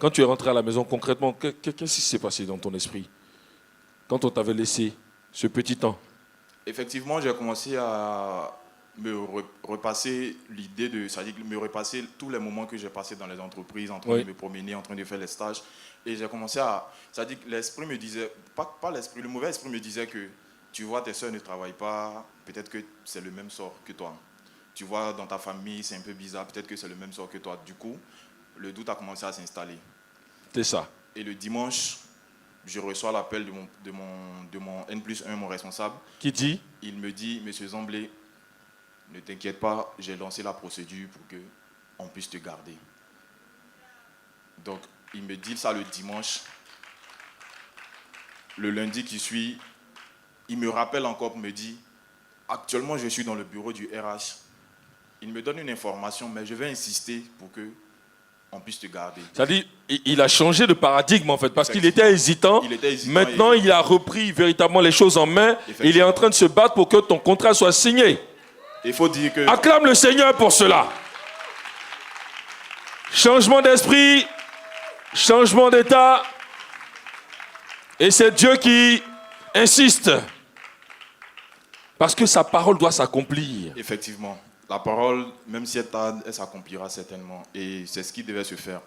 quand tu es rentré à la maison, concrètement, qu'est-ce qui s'est passé dans ton esprit quand on t'avait laissé ce petit temps? Effectivement, j'ai commencé à me repasser l'idée de, c'est-à-dire me repasser tous les moments que j'ai passés dans les entreprises, en train de me promener, en train de faire les stages. Et j'ai commencé à, c'est-à-dire que l'esprit me disait, pas l'esprit, le mauvais esprit me disait que, tu vois, tes soeurs ne travaillent pas, peut-être que c'est le même sort que toi. Tu vois, dans ta famille, c'est un peu bizarre, peut-être que c'est le même sort que toi. Du coup, le doute a commencé à s'installer. C'est ça. Et le dimanche, je reçois l'appel de mon N+1, mon responsable. Qui dit? Il me dit, Monsieur Zamblé, ne t'inquiète pas, j'ai lancé la procédure pour qu'on puisse te garder. Donc, il me dit ça le dimanche. Le lundi qui suit, il me rappelle encore, me dit, actuellement, je suis dans le bureau du RH. Il me donne une information, mais je vais insister pour qu'on puisse te garder. C'est-à-dire, il a changé de paradigme, en fait, parce qu'il était hésitant. Maintenant, il a repris véritablement les choses en main. Il est en train de se battre pour que ton contrat soit signé. Il faut dire que... Acclame le Seigneur pour cela. Changement d'esprit, changement d'état. Et c'est Dieu qui insiste. Parce que sa parole doit s'accomplir. Effectivement. La parole, même si elle tarde, elle s'accomplira certainement. Et c'est ce qui devait se faire.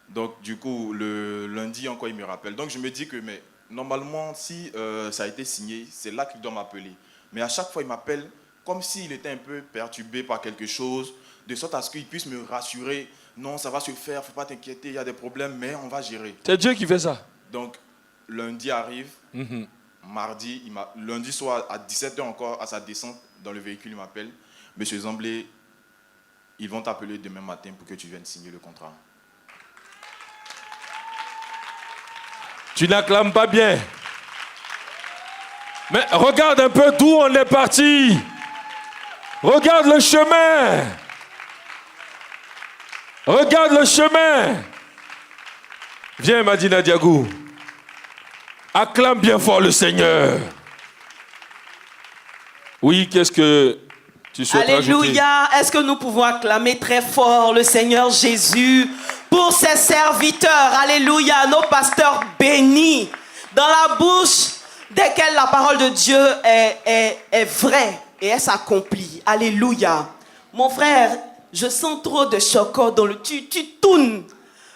Donc, du coup, le lundi encore, il me rappelle. Donc, je me dis que, mais normalement, si ça a été signé, c'est là qu'il doit m'appeler. Mais à chaque fois, il m'appelle comme s'il était un peu perturbé par quelque chose, de sorte à ce qu'il puisse me rassurer. Non, ça va se faire, il ne faut pas t'inquiéter, il y a des problèmes, mais on va gérer. C'est Dieu qui fait ça. Donc, lundi arrive, mardi, lundi soir à 17h encore, à sa descente dans le véhicule, il m'appelle. Monsieur Zamblé, ils vont t'appeler demain matin pour que tu viennes signer le contrat. Tu n'acclames pas bien. Mais regarde un peu d'où on est parti. Regarde le chemin. Regarde le chemin. Viens, Madina Diagou. Acclame bien fort le Seigneur. Oui, qu'est-ce que tu souhaites rajouter? Alléluia. Est-ce que nous pouvons acclamer très fort le Seigneur Jésus pour ses serviteurs? Alléluia. Nos pasteurs bénis, dans la bouche desquels la parole de Dieu est vraie et elle s'accomplit. Alléluia. Mon frère, je sens trop de chocolat dans le... Tu tournes.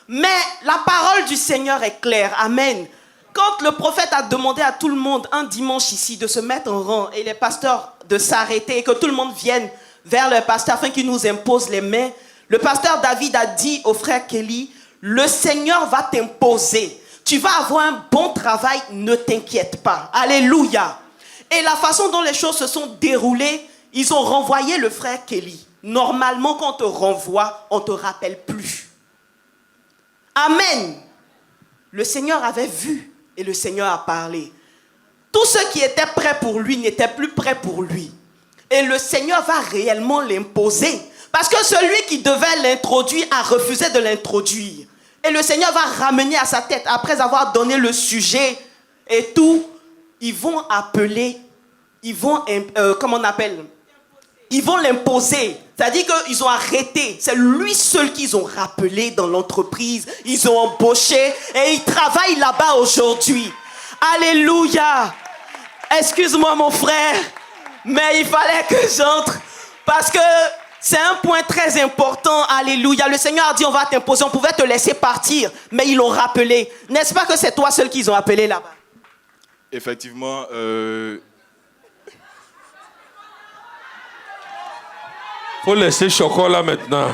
Mais la parole du Seigneur est claire. Amen. Quand le prophète a demandé à tout le monde un dimanche ici de se mettre en rang et les pasteurs de s'arrêter et que tout le monde vienne vers le pasteur afin qu'il nous impose les mains, le pasteur David a dit au frère Kelly, le Seigneur va t'imposer. Tu vas avoir un bon travail, ne t'inquiète pas. Alléluia. Et la façon dont les choses se sont déroulées, ils ont renvoyé le frère Kelly. Normalement, quand on te renvoie, on ne te rappelle plus. Amen. Le Seigneur avait vu et le Seigneur a parlé. Tous ceux qui étaient prêts pour lui n'étaient plus prêts pour lui. Et le Seigneur va réellement l'imposer. Parce que celui qui devait l'introduire a refusé de l'introduire. Et le Seigneur va ramener à sa tête, après avoir donné le sujet et tout, ils vont appeler, ils vont, comment on appelle? Ils vont l'imposer. C'est-à-dire qu'ils ont arrêté. C'est lui seul qu'ils ont rappelé dans l'entreprise. Ils ont embauché et ils travaillent là-bas aujourd'hui. Alléluia. Excuse-moi mon frère, mais il fallait que j'entre parce que c'est un point très important. Alléluia. Le Seigneur a dit on va t'imposer. On pouvait te laisser partir, mais ils l'ont rappelé. N'est-ce pas que c'est toi seul qu'ils ont appelé là-bas? Effectivement, Faut laisser Choco là maintenant.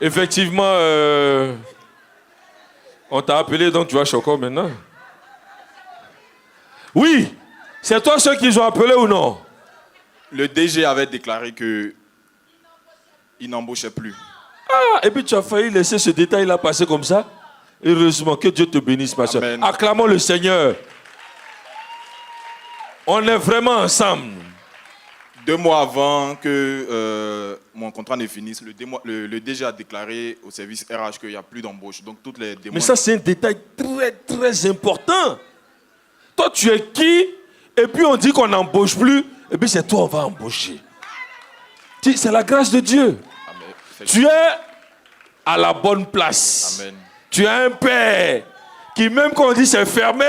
Effectivement, on t'a appelé, donc tu vas Choco maintenant. Oui, c'est toi ceux qui ont appelé ou non? le DG avait déclaré qu'il n'embauchait plus. Ah, et puis tu as failli laisser ce détail-là passer comme ça. Heureusement, que Dieu te bénisse, ma soeur. Amen. Acclamons le Seigneur. On est vraiment ensemble. 2 mois avant que mon contrat ne finisse, le DG a déclaré au service RH qu'il n'y a plus d'embauche. Donc toutes les demandes... Mais ça, c'est un détail très, très important. Toi, tu es qui? Et puis on dit qu'on n'embauche plus. Et puis c'est toi, on va embaucher. C'est la grâce de Dieu. Amen. Tu es à la bonne place. Amen. Tu as un père qui, même quand on dit c'est fermé,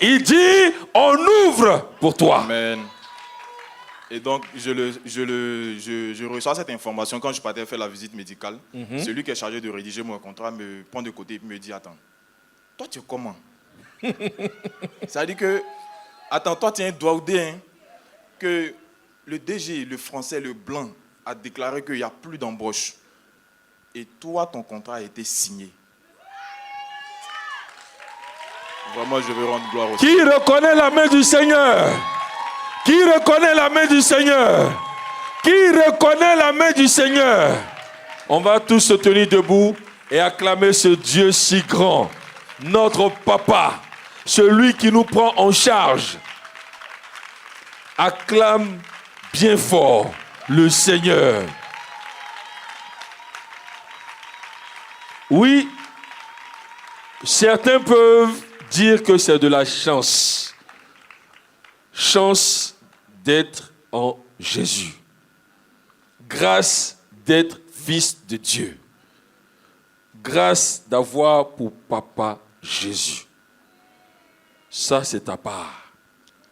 il dit on ouvre pour toi. Amen. Et donc, je reçois cette information quand je partais faire la visite médicale. Celui qui est chargé de rédiger mon contrat me prend de côté et me dit, attends, toi tu es comment? Ça veut dire que, attends, toi tu es un douaoudé, hein, que le DG, le français, le blanc, a déclaré qu'il n'y a plus d'embauche. Et toi, ton contrat a été signé. Vraiment, je veux rendre gloire au Seigneur. Qui reconnaît la main du Seigneur? Qui reconnaît la main du Seigneur? Qui reconnaît la main du Seigneur? On va tous se tenir debout et acclamer ce Dieu si grand, notre Papa, celui qui nous prend en charge. Acclame bien fort le Seigneur. Oui, certains peuvent dire que c'est de la chance. Chance d'être en Jésus. Grâce d'être fils de Dieu. Grâce d'avoir pour papa Jésus. Ça, c'est ta part.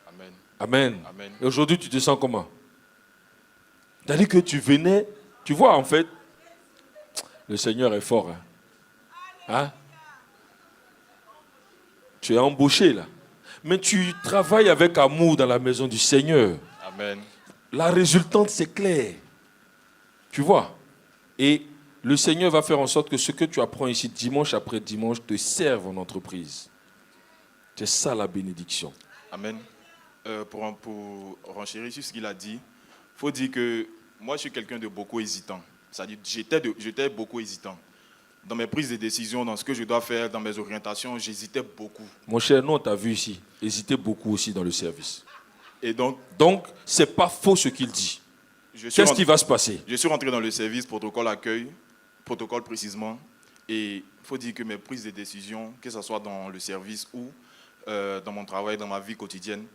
Amen. Amen. Amen. Et aujourd'hui, tu te sens comment? C'est-à-dire que tu venais, tu vois, en fait, le Seigneur est fort. Hein? Tu es embauché, là. Mais tu travailles avec amour dans la maison du Seigneur. Amen. La résultante, c'est clair. Tu vois? Et le Seigneur va faire en sorte que ce que tu apprends ici, dimanche après dimanche, te serve en entreprise. C'est ça la bénédiction. Amen. Pour renchérir sur ce qu'il a dit, il faut dire que moi, je suis quelqu'un de beaucoup hésitant. C'est-à-dire, j'étais beaucoup hésitant. Dans mes prises de décision, dans ce que je dois faire, dans mes orientations, j'hésitais beaucoup. Mon cher, nous, on t'a vu ici. Hésiter beaucoup aussi dans le service. Et donc, ce n'est pas faux ce qu'il dit. Qu'est-ce qui va se passer? Je suis rentré dans le service protocole accueil, protocole précisément, et il faut dire que mes prises de décision, que ce soit dans le service ou dans mon travail, dans ma vie quotidienne,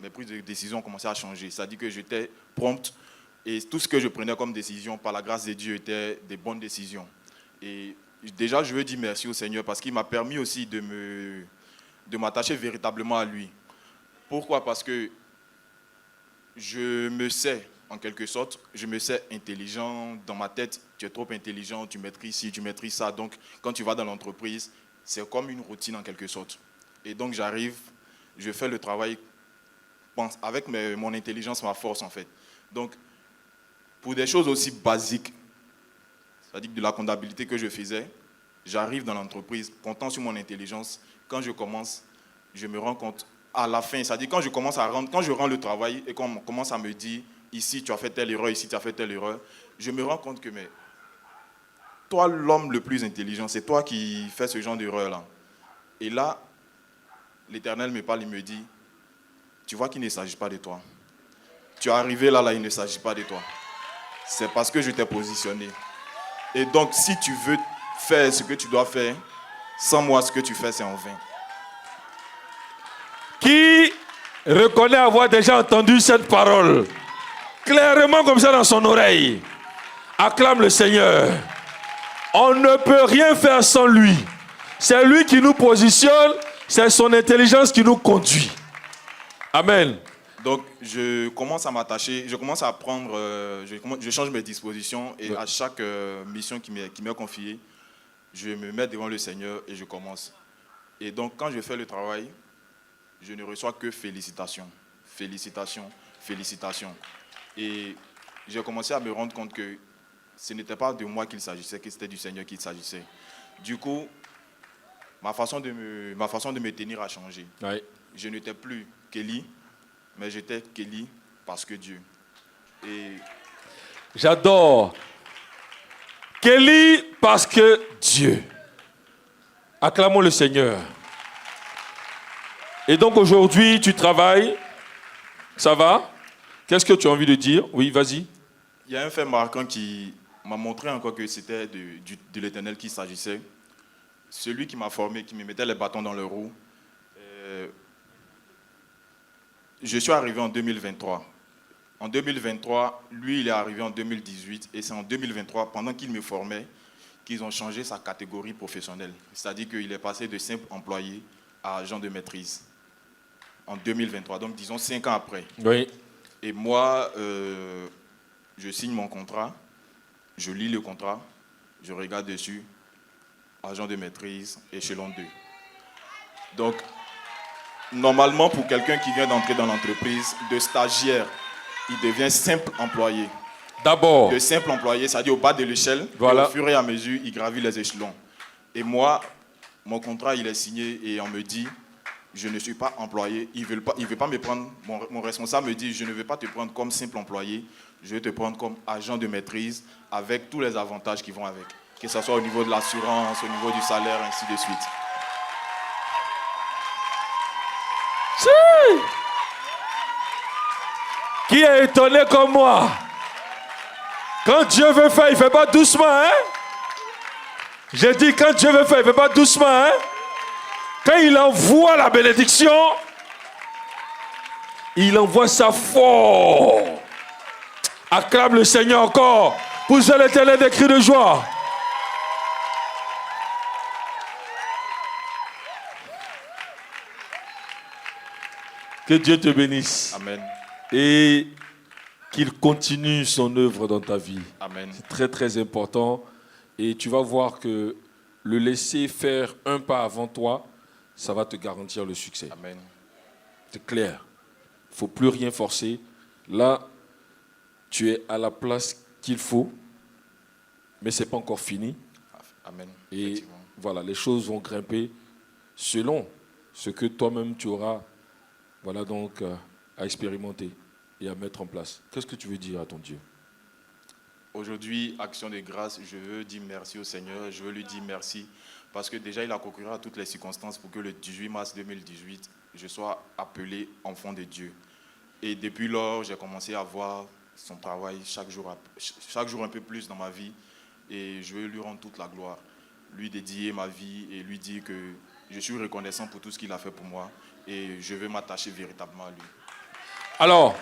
mes prises de décision ont commencé à changer. C'est-à-dire que j'étais prompte et tout ce que je prenais comme décision, par la grâce de Dieu, était des bonnes décisions. Et déjà, je veux dire merci au Seigneur parce qu'il m'a permis aussi de m'attacher véritablement à lui. Pourquoi? Parce que je me sais, en quelque sorte, je me sais intelligent. Dans ma tête, tu es trop intelligent, tu maîtrises ci, tu maîtrises ça. Donc, quand tu vas dans l'entreprise, c'est comme une routine en quelque sorte. Et donc, j'arrive, je fais le travail avec mon intelligence, ma force en fait. Donc, pour des choses aussi basiques, c'est-à-dire de la comptabilité que je faisais, j'arrive dans l'entreprise, comptant sur mon intelligence. Quand je commence, je me rends compte, à la fin, c'est-à-dire quand je rends le travail et qu'on commence à me dire, ici tu as fait telle erreur, ici tu as fait telle erreur, je me rends compte que, mais, toi l'homme le plus intelligent, c'est toi qui fais ce genre d'erreur-là. Et là, l'Éternel me parle, il me dit, tu vois qu'il ne s'agit pas de toi. Tu es arrivé là, il ne s'agit pas de toi. C'est parce que je t'ai positionné. Et donc, si tu veux faire ce que tu dois faire, sans moi, ce que tu fais, c'est en vain. Qui reconnaît avoir déjà entendu cette parole clairement comme ça dans son oreille? Acclame le Seigneur. On ne peut rien faire sans lui. C'est lui qui nous positionne, c'est son intelligence qui nous conduit. Amen. Donc, je commence à m'attacher, je commence à prendre, je change mes dispositions et à chaque mission qui m'est confiée, je me mets devant le Seigneur et je commence. Et donc, quand je fais le travail, je ne reçois que félicitations, félicitations, félicitations. Et j'ai commencé à me rendre compte que ce n'était pas de moi qu'il s'agissait, que c'était du Seigneur qu'il s'agissait. Du coup, ma façon de me tenir a changé. Oui. Je n'étais plus Kelly, mais j'étais Kelly parce que Dieu. Et J'adore. Kelly parce que Dieu. Acclamons le Seigneur. Et donc aujourd'hui, tu travailles. Ça va? Qu'est-ce que tu as envie de dire? Oui, vas-y. il y a un fait marquant qui m'a montré encore que c'était de l'Éternel qu'il s'agissait. Celui qui m'a formé, qui me mettait les bâtons dans les roues. Je suis arrivé en 2023. En 2023, lui, il est arrivé en 2018. Et c'est en 2023, pendant qu'il me formait, qu'ils ont changé sa catégorie professionnelle. C'est-à-dire qu'il est passé de simple employé à agent de maîtrise. En 2023, donc disons 5 ans après. Oui. Et moi, je signe mon contrat, je lis le contrat, je regarde dessus, agent de maîtrise, échelon 2. Donc, normalement, pour quelqu'un qui vient d'entrer dans l'entreprise, de stagiaire, il devient simple employé. D'abord. De simple employé, c'est-à-dire au bas de l'échelle, Voilà. et au fur et à mesure, il gravit les échelons. Et moi, mon contrat, il est signé et on me dit, je ne suis pas employé, il ne veut pas me prendre, mon responsable me dit, je ne veux pas te prendre comme simple employé, je vais te prendre comme agent de maîtrise avec tous les avantages qui vont avec. Que ce soit au niveau de l'assurance, au niveau du salaire, ainsi de suite. Qui est étonné comme moi? Quand Dieu veut faire, il ne fait pas doucement, hein? J'ai dit, quand Dieu veut faire, il ne fait pas doucement, hein? Quand il envoie la bénédiction, il envoie ça fort. Acclame le Seigneur encore. Poussez l'Éternel des cris de joie. Que Dieu te bénisse. Amen. Et qu'il continue son œuvre dans ta vie. Amen. C'est très très important. Et tu vas voir que le laisser faire un pas avant toi, ça va te garantir le succès. Amen. C'est clair. Il ne faut plus rien forcer. Là, tu es à la place qu'il faut, mais ce n'est pas encore fini. Amen. Et voilà, les choses vont grimper selon ce que toi-même tu auras donc, à expérimenter et à mettre en place. Qu'est-ce que tu veux dire à ton Dieu? Aujourd'hui, action de grâce, je veux dire merci au Seigneur, je veux lui dire merci parce que déjà il a concouru à toutes les circonstances pour que le 18 mars 2018, je sois appelé enfant de Dieu. Et depuis lors, j'ai commencé à voir son travail chaque jour un peu plus dans ma vie et je veux lui rendre toute la gloire, lui dédier ma vie et lui dire que je suis reconnaissant pour tout ce qu'il a fait pour moi et je veux m'attacher véritablement à lui. Alors,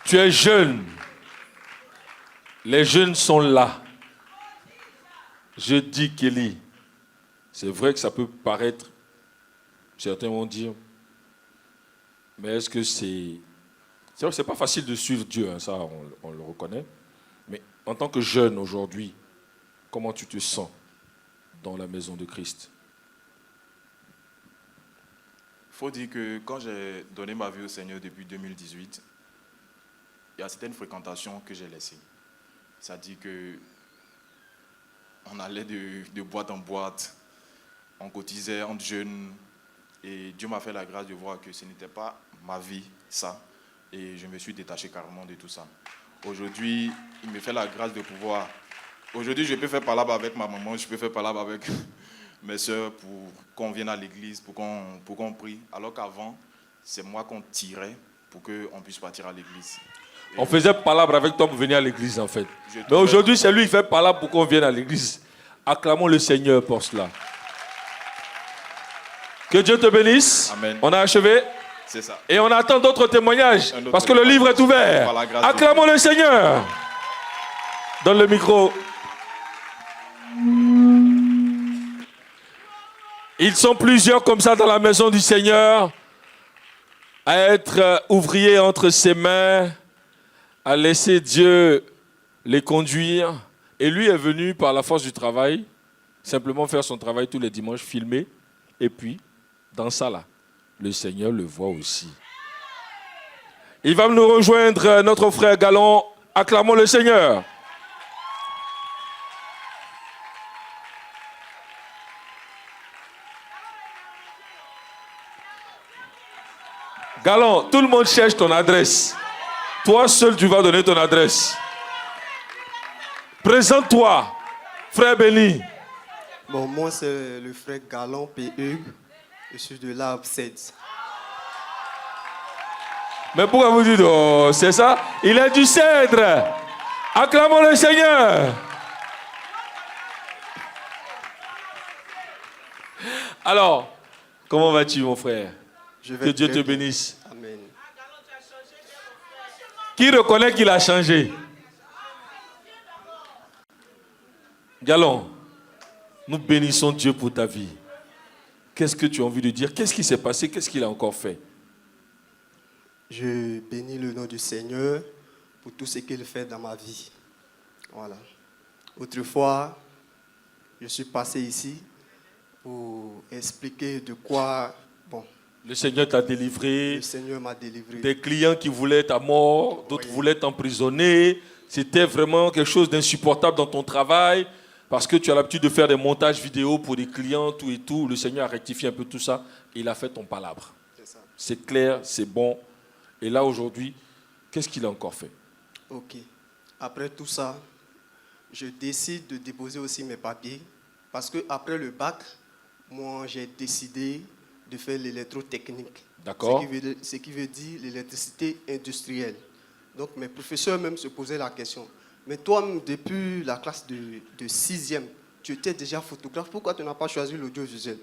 tu es jeune. Les jeunes sont là. Je dis, Kelly, c'est vrai que ça peut paraître, certains vont dire, mais est-ce que c'est... C'est vrai que ce n'est pas facile de suivre Dieu, hein, ça on le reconnaît. Mais en tant que jeune aujourd'hui, comment tu te sens dans la maison de Christ? Il faut dire que quand j'ai donné ma vie au Seigneur depuis 2018, il y a certaines fréquentations que j'ai laissées. C'est-à-dire qu'on allait de boîte en boîte, on cotisait entre jeunes, et Dieu m'a fait la grâce de voir que ce n'était pas ma vie, ça, et je me suis détaché carrément de tout ça. Aujourd'hui, il me fait la grâce de pouvoir... Aujourd'hui, je peux faire palabre avec ma maman, je peux faire palabre avec mes soeurs pour qu'on vienne à l'église, pour qu'on prie, alors qu'avant, c'est moi qu'on tirait pour qu'on puisse partir à l'église. On faisait palabre avec toi pour venir à l'église, en fait. Mais aujourd'hui, c'est lui qui fait palabre pour qu'on vienne à l'église. Acclamons le Seigneur pour cela. Que Dieu te bénisse. Amen. On a achevé. C'est ça. Et on attend d'autres témoignages. Un autre Parce que le livre est ouvert. Par la grâce Acclamons le Seigneur. Donne le micro. Ils sont plusieurs comme ça dans la maison du Seigneur, à être ouvriers entre ses mains, à laisser Dieu les conduire. Et lui est venu par la force du travail, simplement faire son travail tous les dimanches, filmer, et puis dans ça là, le Seigneur le voit aussi. Il va nous rejoindre, notre frère Galon. Acclamons le Seigneur. Galon, tout le monde cherche ton adresse. Toi seul, tu vas donner ton adresse. Présente-toi, frère Béni. Bon, moi, c'est le frère Galon P.E. Je suis de l'Arbre 7. Mais pourquoi vous dites, oh, c'est ça? Il est du Cèdre. Acclamons le Seigneur. Alors, comment vas-tu, mon frère? Que Dieu te bénisse. Amen. Qui reconnaît qu'il a changé? Galon, nous bénissons Dieu pour ta vie. Qu'est-ce que tu as envie de dire? Qu'est-ce qui s'est passé? Qu'est-ce qu'il a encore fait? Je bénis le nom du Seigneur pour tout ce qu'il fait dans ma vie. Voilà. Autrefois, je suis passé ici pour expliquer de quoi, bon, Le Seigneur t'a délivré. le Seigneur m'a délivré. Des clients qui voulaient ta mort, d'autres Oui. voulaient t'emprisonner. C'était vraiment quelque chose d'insupportable dans ton travail parce que tu as l'habitude de faire des montages vidéo pour des clients, tout et tout. Le Seigneur a rectifié un peu tout ça et il a fait ton palabre. C'est ça. C'est clair, c'est bon. Et là, aujourd'hui, qu'est-ce qu'il a encore fait? Ok. Après tout ça, je décide de déposer aussi mes papiers parce que après le bac, moi, j'ai décidé de faire l'électrotechnique. D'accord. Ce qui veut dire l'électricité industrielle. Donc, mes professeurs même se posaient la question. Mais toi, depuis la classe de 6e, tu étais déjà photographe. Pourquoi tu n'as pas choisi l'audiovisuel?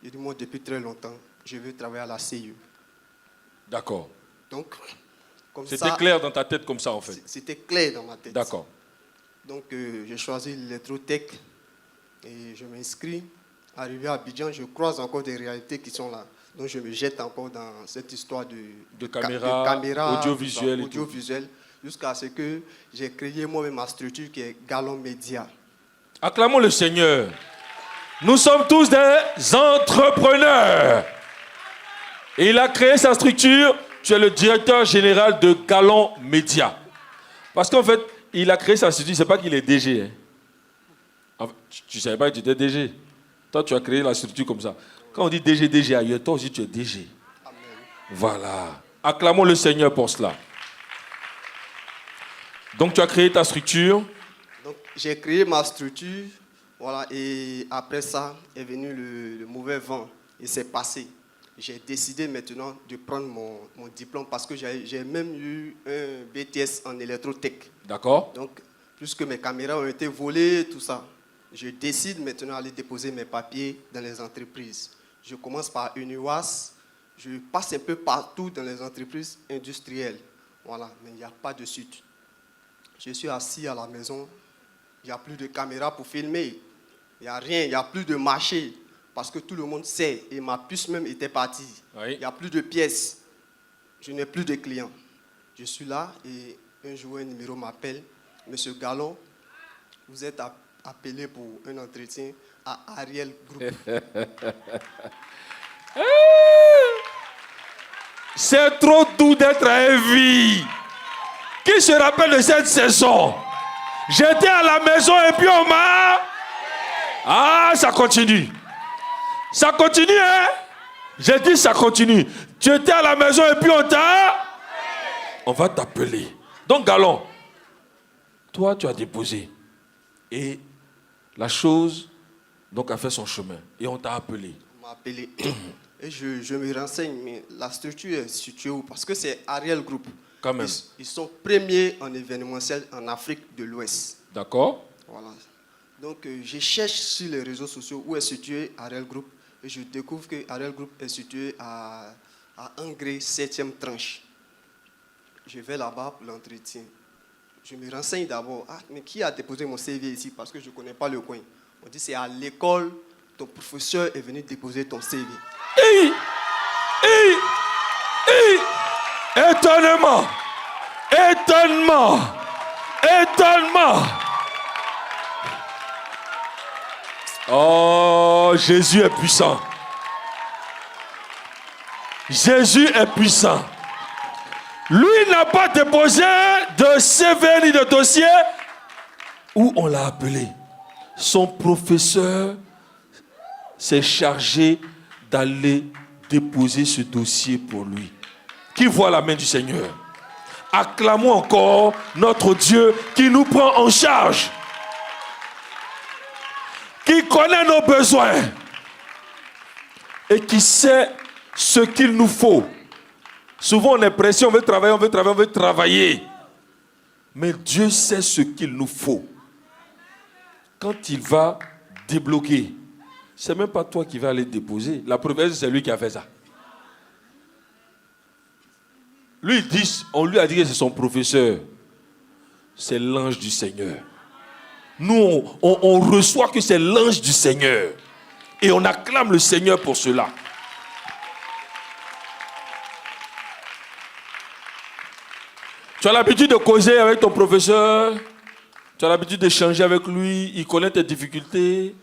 J'ai dit, moi, depuis très longtemps, je veux travailler à la CIE. D'accord. Donc, comme ça... C'était clair dans ta tête comme ça, en fait. C'était clair dans ma tête. D'accord. Donc, j'ai choisi l'électrotech et je m'inscris. Arrivé à Abidjan, je croise encore des réalités qui sont là. Donc, je me jette encore dans cette histoire de caméra, audiovisuel et tout. Jusqu'à ce que j'ai créé moi-même ma structure qui est Galon Média. Acclamons le Seigneur. Nous sommes tous des entrepreneurs. Et il a créé sa structure. Tu es le directeur général de Galon Média. Parce qu'en fait, il a créé sa structure. Ce n'est pas qu'il est DG. Hein. Enfin, tu ne savais pas que tu étais DG. Toi, tu as créé la structure comme ça. Quand on dit DG ailleurs, toi aussi, tu es DG. Amen. Voilà. Acclamons le Seigneur pour cela. Donc, tu as créé ta structure. Donc, j'ai créé ma structure. Voilà, et après ça est venu le mauvais vent. Et c'est passé. J'ai décidé maintenant de prendre mon diplôme parce que j'ai même eu un BTS en électrotech. D'accord. Donc, puisque mes caméras ont été volées, tout ça, je décide maintenant d'aller déposer mes papiers dans les entreprises. Je commence par UNIWAS, je passe un peu partout dans les entreprises industrielles. Voilà, mais il n'y a pas de suite. Je suis assis à la maison, il n'y a plus de caméra pour filmer, il n'y a rien, il n'y a plus de marché. Parce que tout le monde sait, et ma puce même était partie. Oui. Il n'y a plus de pièces. Je n'ai plus de clients. Je suis là et un jour, un numéro m'appelle. Monsieur Galon, vous êtes appelé pour un entretien à Ariel Group. C'est trop doux d'être à vie. Qui se rappelle de cette saison? J'étais à la maison et puis on m'a... Ah, ça continue. Ça continue, hein? J'ai dit ça continue. Tu étais à la maison et puis on t'a... On va t'appeler. Donc, Galon, toi, tu as déposé. Et la chose, donc, a fait son chemin. Et on t'a appelé. On m'a appelé. Et je me renseigne, mais la structure est située où? Parce que c'est Ariel Group. Quand même. Ils sont premiers en événementiel en Afrique de l'Ouest. D'accord? Voilà. Donc, je cherche sur les réseaux sociaux où est situé Ariel Group. Et je découvre que Ariel Group est situé à Angré, 7e tranche. Je vais là-bas pour l'entretien. Je me renseigne d'abord. Ah, mais qui a déposé mon CV ici? Parce que je ne connais pas le coin. On dit c'est à l'école, ton professeur est venu déposer ton CV. Étonnement! Étonnement! Étonnement! Oh, Jésus est puissant. Jésus est puissant. Lui n'a pas déposé de CV ni de dossier où on l'a appelé. Son professeur s'est chargé d'aller déposer ce dossier pour lui. Qui voit la main du Seigneur? Acclamons encore notre Dieu qui nous prend en charge, qui connaît nos besoins et qui sait ce qu'il nous faut. Souvent on est pressé, on veut travailler. Mais Dieu sait ce qu'il nous faut. Quand il va débloquer, c'est même pas toi qui vas aller déposer. La preuve, c'est lui qui a fait ça. Lui, on lui a dit que c'est son professeur. C'est l'ange du Seigneur. Nous, on reçoit que c'est l'ange du Seigneur. Et on acclame le Seigneur pour cela. Tu as l'habitude de causer avec ton professeur. Tu as l'habitude d'échanger avec lui. Il connaît tes difficultés.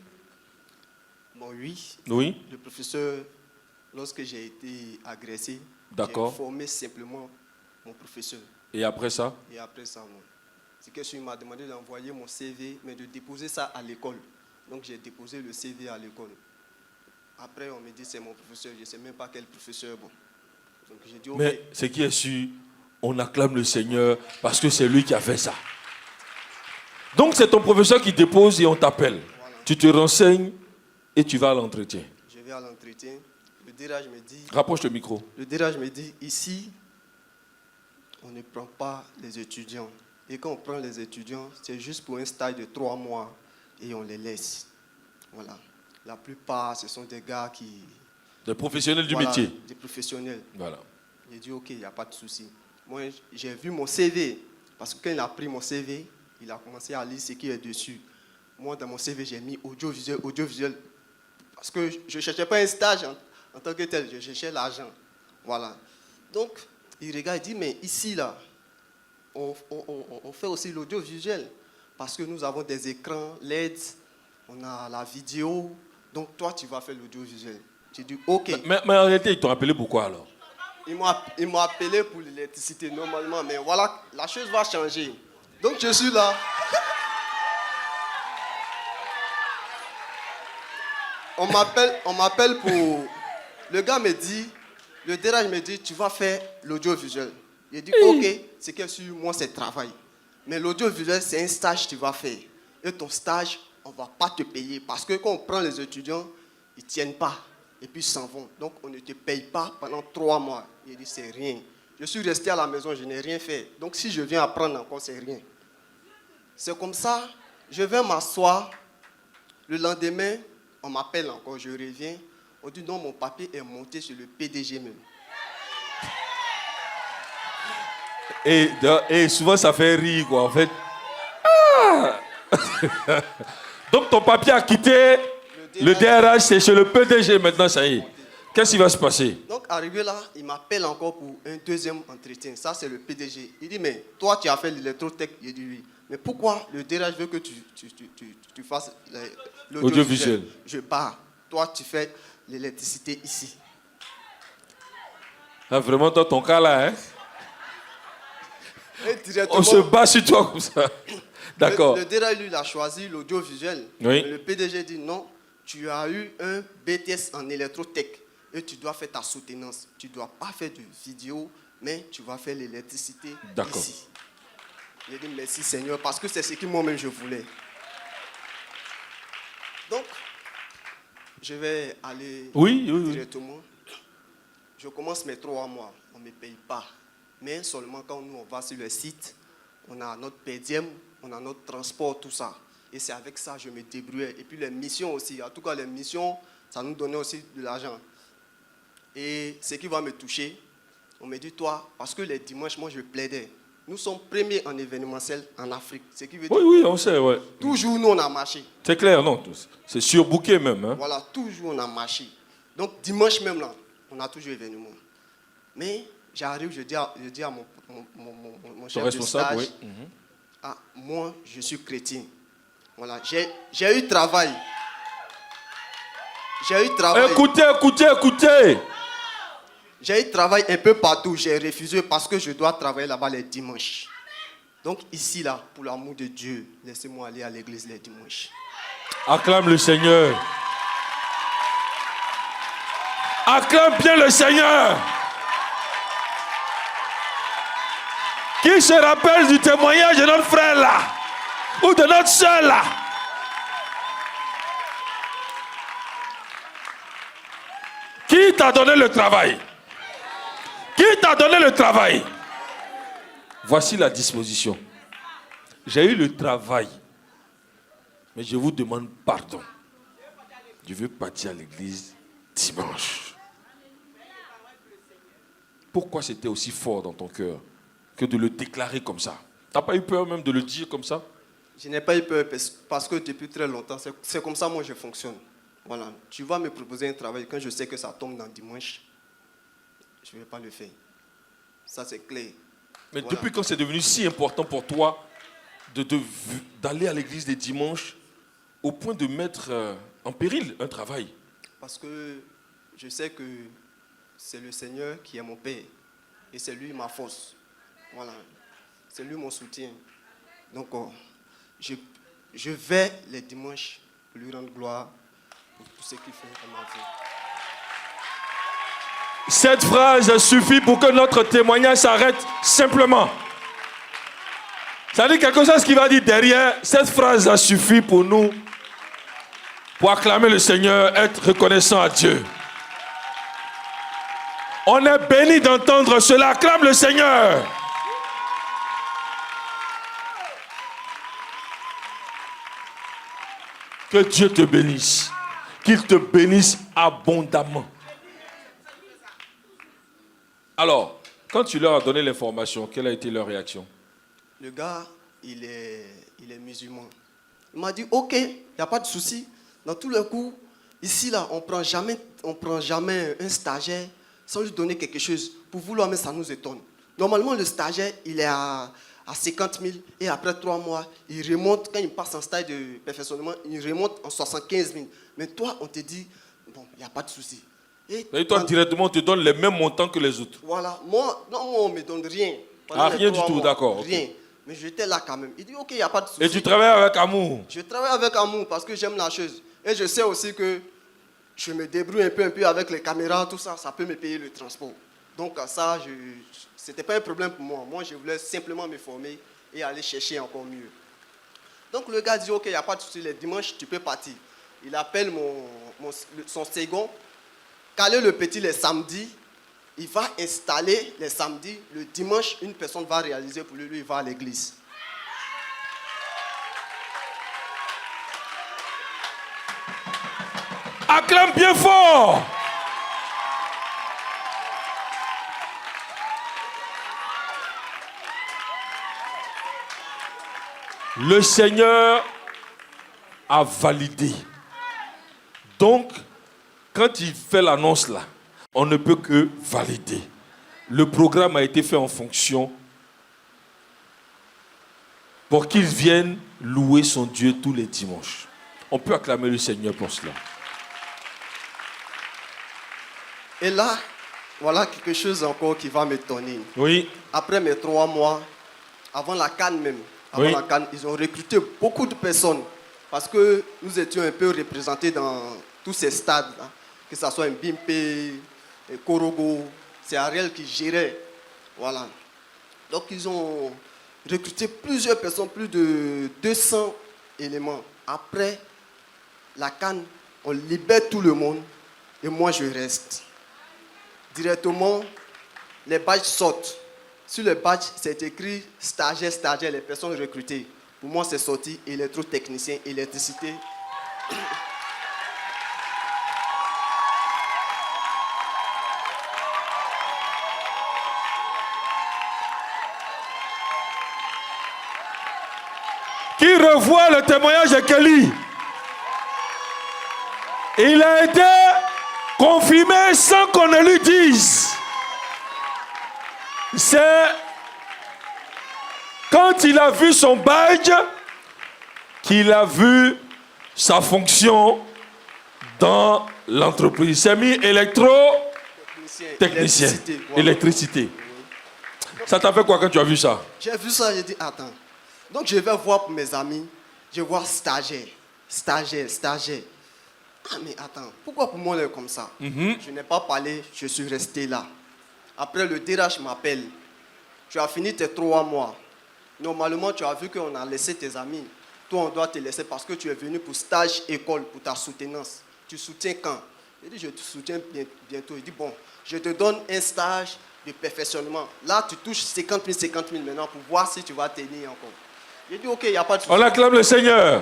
Bon, oui. Oui. Le professeur, lorsque j'ai été agressé, d'accord, j'ai formé simplement mon professeur. Et après ça? Et après ça, moi. C'est que il m'a demandé d'envoyer mon CV, mais de déposer ça à l'école. Donc j'ai déposé le CV à l'école. Après, on me dit c'est mon professeur. Je ne sais même pas quel professeur. Bon. Donc j'ai dit, mais ce qui est sûr, on acclame le Seigneur parce que c'est lui qui a fait ça. Donc c'est ton professeur qui dépose et on t'appelle. Voilà. Tu te renseignes et tu vas à l'entretien. Je vais à l'entretien. Le DRH me dit... Rapproche le micro. Le DRH me dit, ici, on ne prend pas les étudiants. Et quand on prend les étudiants, c'est juste pour un stage de 3 mois et on les laisse. Voilà. La plupart, ce sont des gars qui... Des professionnels du métier. Des professionnels. Voilà. J'ai dit, ok, il n'y a pas de souci. Moi, j'ai vu mon CV. Parce que quand il a pris mon CV, il a commencé à lire ce qui est dessus. Moi, dans mon CV, j'ai mis audiovisuel. Parce que je ne cherchais pas un stage en tant que tel. Je cherchais l'argent. Voilà. Donc, il regarde et dit, mais ici, là, on fait aussi l'audiovisuel. Parce que nous avons des écrans LED, on a la vidéo. Donc, toi, tu vas faire l'audiovisuel. J'ai dit, ok. Mais en réalité, ils t'ont appelé pourquoi alors? Ils m'ont appelé pour l'électricité normalement, mais voilà, la chose va changer. Donc je suis là. On m'appelle pour... Le gars me dit, le DRH me dit, tu vas faire l'audiovisuel. J'ai dit, ok, c'est que sur moi c'est travail. Mais l'audiovisuel, c'est un stage que tu vas faire. Et ton stage, on ne va pas te payer. Parce que quand on prend les étudiants, ils ne tiennent pas. Et puis ils s'en vont. Donc on ne te paye pas pendant 3 mois. Il dit, c'est rien. Je suis resté à la maison, je n'ai rien fait. Donc si je viens apprendre encore, c'est rien. C'est comme ça, je vais m'asseoir. Le lendemain, on m'appelle encore, je reviens. On dit, non, mon papier est monté sur le PDG même. Et souvent, ça fait rire, quoi, en fait. Ah. Donc ton papier a quitté le DRH, c'est chez le PDG maintenant, ça y est. Qu'est-ce qui va se passer? Donc, arrivé là, il m'appelle encore pour un deuxième entretien. Ça, c'est le PDG. Il dit, mais toi, tu as fait l'électrotech. Il dit oui. Mais pourquoi le DRH veut que tu fasses l'audiovisuel? Je pars. Toi, tu fais l'électricité ici. Ah, vraiment, dans ton cas là, hein? On se bat sur toi comme ça. D'accord. Le DRH, lui, il a choisi l'audiovisuel. Oui. Le PDG dit non, tu as eu un BTS en électrotech. Et tu dois faire ta soutenance. Tu ne dois pas faire de vidéo, mais tu vas faire l'électricité ici. J'ai dit merci Seigneur, parce que c'est ce que moi-même je voulais. Donc, je vais aller directement. Je commence mes 3 mois. On ne me paye pas. Mais seulement quand nous on va sur le site, on a notre PDM, on a notre transport, tout ça. Et c'est avec ça que je me débrouillais. Et puis les missions aussi. En tout cas, les missions, ça nous donnait aussi de l'argent. Et ce qui va me toucher, on me dit, toi, parce que les dimanches, moi, je plaidais. Nous sommes premiers en événementiel en Afrique. Ce qui veut dire oui, on sait, ouais. Toujours, nous, on a marché. C'est clair, non? C'est surbooké même. Hein? Voilà, toujours, on a marché. Donc, dimanche même, là, on a toujours événement. Mais j'arrive, je dis à mon chef de stage, ah, moi, je suis chrétien. Voilà, j'ai eu travail. J'ai eu travail. Écoutez. J'ai eu travail un peu partout. J'ai refusé parce que je dois travailler là-bas les dimanches. Donc ici, là, pour l'amour de Dieu, laissez-moi aller à l'église les dimanches. Acclame le Seigneur. Acclame bien le Seigneur. Qui se rappelle du témoignage de notre frère là? Ou de notre soeur là? Qui t'a donné le travail? Qui t'a donné le travail? Voici la disposition. J'ai eu le travail, mais je vous demande pardon. Je veux partir à l'église dimanche. Pourquoi c'était aussi fort dans ton cœur que de le déclarer comme ça? Tu n'as pas eu peur même de le dire comme ça? Je n'ai pas eu peur parce que depuis très longtemps, c'est comme ça moi je fonctionne. Voilà, tu vas me proposer un travail quand je sais que ça tombe dans dimanche, je ne vais pas le faire. Ça c'est clair. Mais voilà. Depuis quand c'est devenu si important pour toi d'aller à l'église les dimanches au point de mettre en péril un travail? Parce que je sais que c'est le Seigneur qui est mon Père et c'est lui ma force. Voilà, c'est lui mon soutien. Donc je vais les dimanches pour lui rendre gloire pour tout ce qu'il fait dans ma vie. Cette phrase suffit pour que notre témoignage s'arrête simplement. Ça dit quelque chose qui va dire derrière. Cette phrase a suffi pour nous, pour acclamer le Seigneur, être reconnaissant à Dieu. On est béni d'entendre cela. Acclame le Seigneur. Que Dieu te bénisse. Qu'il te bénisse abondamment. Alors, quand tu leur as donné l'information, quelle a été leur réaction? Le gars, il est musulman. Il m'a dit, ok, il n'y a pas de souci. Dans tous les coups, ici, là, on ne prend jamais un stagiaire sans lui donner quelque chose. Pour vouloir, mais ça nous étonne. Normalement, le stagiaire, il est à 50 000 et après 3 mois, il remonte, quand il passe en stage de perfectionnement, il remonte en 75 000. Mais toi, on te dit, bon, il n'y a pas de souci. Et toi, directement, on te donne les mêmes montants que les autres. Voilà. Moi, on ne me donne rien. Rien du tout, d'accord. Rien. Okay. Mais j'étais là quand même. Il dit, ok, il n'y a pas de souci. Et tu travailles avec amour? Je travaille avec amour parce que j'aime la chose. Et je sais aussi que je me débrouille un peu avec les caméras, tout ça, ça peut me payer le transport. Donc ça, ce n'était pas un problème pour moi. Moi, je voulais simplement me former et aller chercher encore mieux. Donc le gars dit, ok, il n'y a pas de souci, les dimanches, tu peux partir. Il appelle son second, caler le petit les samedis. Il va installer les samedis. Le dimanche, une personne va réaliser pour lui, il va à l'église. Acclame bien fort. Le Seigneur a validé. Donc, quand il fait l'annonce là, on ne peut que valider. Le programme a été fait en fonction pour qu'il vienne louer son Dieu tous les dimanches. On peut acclamer le Seigneur pour cela. Et là, voilà quelque chose encore qui va m'étonner. Oui. Après mes 3 mois, avant la CAN même, la CAN, ils ont recruté beaucoup de personnes parce que nous étions un peu représentés dans tous ces stades, là, que ce soit un Bimpe, Korogo, c'est Ariel qui gérait. Voilà. Donc ils ont recruté plusieurs personnes, plus de 200 éléments. Après la CAN, on libère tout le monde et moi je reste. Directement, les badges sortent. Sur le badge, c'est écrit stagiaire, stagiaire, les personnes recrutées. Pour moi, c'est sorti électrotechnicien, électricité. Qui revoit le témoignage de Kelly? Il a été confirmé sans qu'on ne lui dise. C'est quand il a vu son badge qu'il a vu sa fonction dans l'entreprise. Il s'est mis Technicien. Voilà. Électricité. Ça t'a fait quoi quand tu as vu ça? J'ai vu ça, j'ai dit, attends. Donc je vais voir pour mes amis, je vois stagiaire. Ah mais attends, pourquoi pour moi on est comme ça? Je n'ai pas parlé, je suis resté là. Après le DRH m'appelle. Tu as fini tes 3 mois. Normalement tu as vu qu'on a laissé tes amis. Toi on doit te laisser parce que tu es venu pour stage école, pour ta soutenance. Tu soutiens quand? Il dit je te soutiens bientôt. Il dit bon, je te donne un stage de perfectionnement. Là tu touches 50 000 maintenant pour voir si tu vas tenir encore. J'ai dit ok, il n'y a pas de souci. On acclame le Seigneur.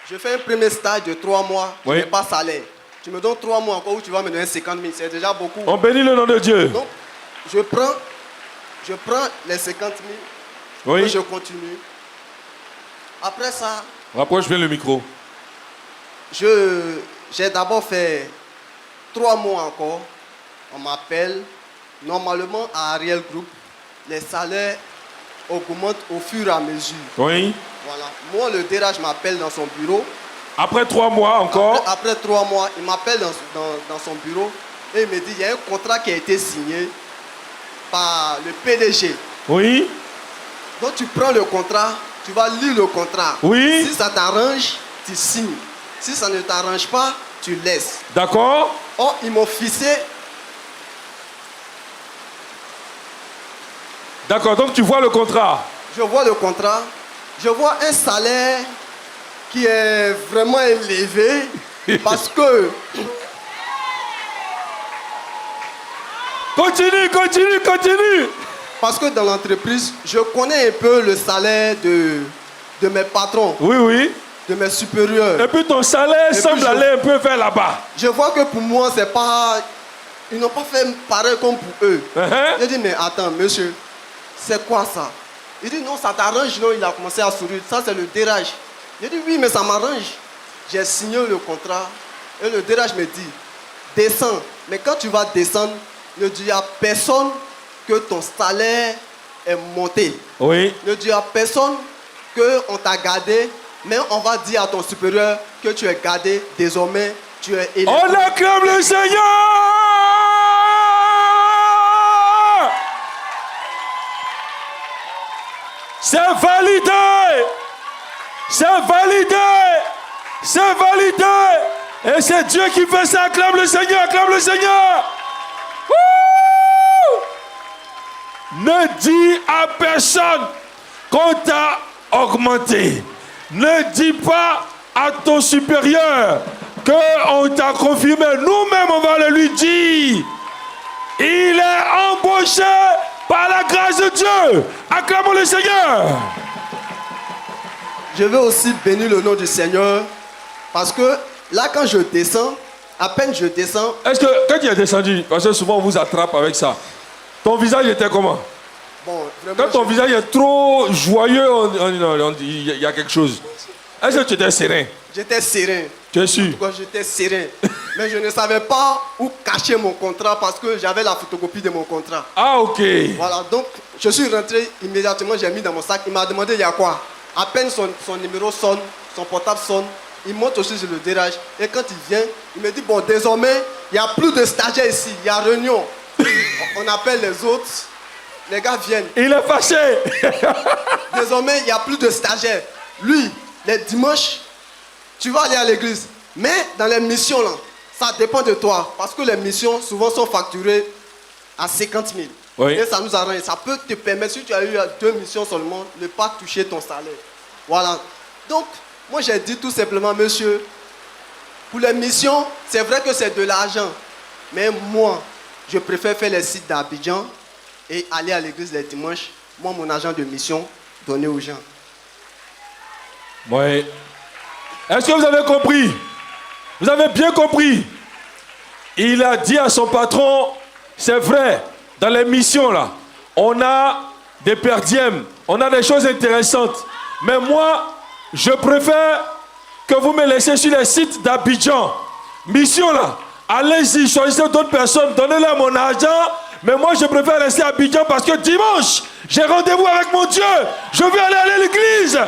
Je fais un premier stage de 3 mois, je Oui. n'ai pas salaire. Tu me donnes 3 mois encore où tu vas me donner 50 000, c'est déjà beaucoup. On bénit le nom de Dieu. Donc, je prends les 50 000 Oui. et je continue. Après ça, Rapproche bien le micro. j'ai d'abord fait 3 mois encore. On m'appelle. Normalement, à Ariel Group, les salaires augmentent au fur et à mesure. Oui. Voilà. Moi, le DRH m'appelle dans son bureau. Après 3 mois encore. Après 3 mois, il m'appelle dans son bureau et il me dit il y a un contrat qui a été signé par le PDG. Oui. Donc tu prends le contrat, tu vas lire le contrat. Oui. Si ça t'arrange, tu signes. Si ça ne t'arrange pas, tu laisses. D'accord. Oh, ils m'ont fixé. D'accord, donc tu vois le contrat. Je vois le contrat. Je vois un salaire qui est vraiment élevé parce que Continue. parce que dans l'entreprise, je connais un peu le salaire de mes patrons, Oui. de mes supérieurs. Et puis ton salaire puis semble aller un peu vers là-bas. Je vois que pour moi, c'est pas. Ils n'ont pas fait pareil comme pour eux. J'ai dit, mais attends, monsieur, c'est quoi ça? Il dit, non, ça t'arrange, non? Il a commencé à sourire. Ça, c'est le DRH. J'ai dit, oui, mais ça m'arrange. J'ai signé le contrat et le DRH me dit, descends. Mais quand tu vas descendre, ne dis à personne que ton salaire est monté. Oui. Ne dis à personne qu'on t'a gardé, mais on va dire à ton supérieur que tu es gardé. Désormais, tu es élevé. On acclame le Seigneur. C'est validé. Et c'est Dieu qui fait ça. Acclame le Seigneur. Wouh! Ne dis à personne qu'on t'a augmenté. Ne dis pas à ton supérieur qu'on t'a confirmé. Nous-mêmes, on va le lui dire. Il est embauché par la grâce de Dieu. Acclamons le Seigneur. Je veux aussi bénir le nom du Seigneur parce que là, quand je descends, à peine je descends. Est-ce que quand tu es descendu, parce que souvent on vous attrape avec ça, ton visage était comment? Bon, vraiment, Quand ton visage est trop joyeux, il y a quelque chose. Est-ce que tu étais serein? j'étais serein. Tu es sûr? Pourquoi j'étais serein? Mais je ne savais pas où cacher mon contrat parce que j'avais la photocopie de mon contrat. Ah, ok. Voilà, donc je suis rentré immédiatement, j'ai mis dans mon sac. Il m'a demandé il y a quoi. À peine son numéro sonne, son portable sonne, il monte aussi sur le DRH. Et quand il vient, il me dit bon, désormais, il n'y a plus de stagiaires ici, il y a réunion. On appelle les autres, les gars viennent. Il est fâché. Désormais, il n'y a plus de stagiaires. Lui, les dimanches, tu vas aller à l'église. Mais dans les missions, là, ça dépend de toi. Parce que les missions, souvent, sont facturées à 50 000. Oui. Et ça nous arrange. Ça peut te permettre, si tu as eu 2 missions seulement, de ne pas toucher ton salaire. Voilà. Donc, moi, j'ai dit tout simplement, monsieur, pour les missions, c'est vrai que c'est de l'argent. Mais moi, je préfère faire les sites d'Abidjan et aller à l'église les dimanches. Moi, mon argent de mission, donner aux gens. Oui. Est-ce que vous avez compris? Vous avez bien compris? Il a dit à son patron, c'est vrai, dans les missions là, on a des perdièmes, on a des choses intéressantes. Mais moi, je préfère que vous me laissiez sur les sites d'Abidjan. Mission là, allez-y, choisissez d'autres personnes, donnez-leur mon argent. Mais moi, je préfère rester à Abidjan parce que dimanche, j'ai rendez-vous avec mon Dieu. Je vais aller à l'église.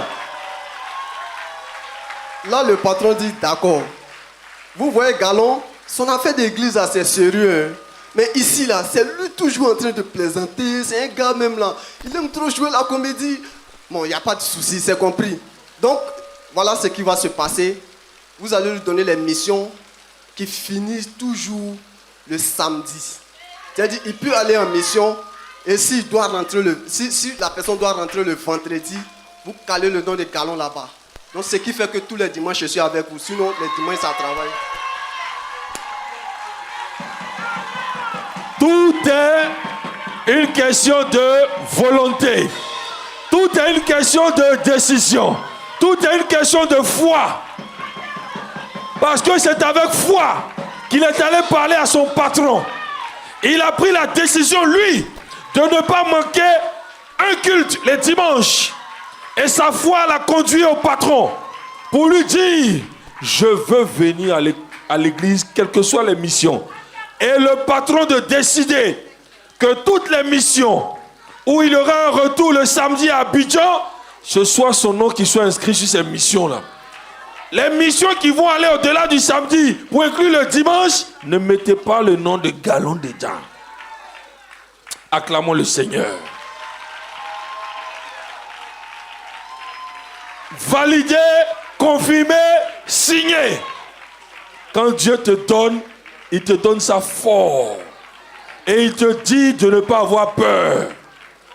Là, le patron dit, d'accord. Vous voyez Galon, son affaire d'église, là, c'est sérieux. Hein. Mais ici, là, c'est lui toujours en train de plaisanter. C'est un gars même là. Il aime trop jouer la comédie. Bon, il n'y a pas de souci, c'est compris. Donc, voilà ce qui va se passer. Vous allez lui donner les missions qui finissent toujours le samedi. C'est-à-dire, il peut aller en mission et s'il doit rentrer si la personne doit rentrer le vendredi, vous calez le nom des galons là-bas. Donc, ce qui fait que tous les dimanches, je suis avec vous. Sinon, les dimanches, ça travaille. Tout est une question de volonté. Tout est une question de décision. Tout est une question de foi. Parce que c'est avec foi qu'il est allé parler à son patron. Il a pris la décision, lui, de ne pas manquer un culte les dimanches. Et sa foi l'a conduit au patron pour lui dire, je veux venir à l'église, quelles que soient les missions. Et le patron de décider que toutes les missions où il y aura un retour le samedi à Abidjan, ce soit son nom qui soit inscrit sur ces missions-là. Les missions qui vont aller au-delà du samedi pour inclure le dimanche, ne mettez pas le nom de galon dedans. Acclamons le Seigneur. Validé, confirmé, signé. Quand Dieu te donne, il te donne ça fort. Et il te dit de ne pas avoir peur.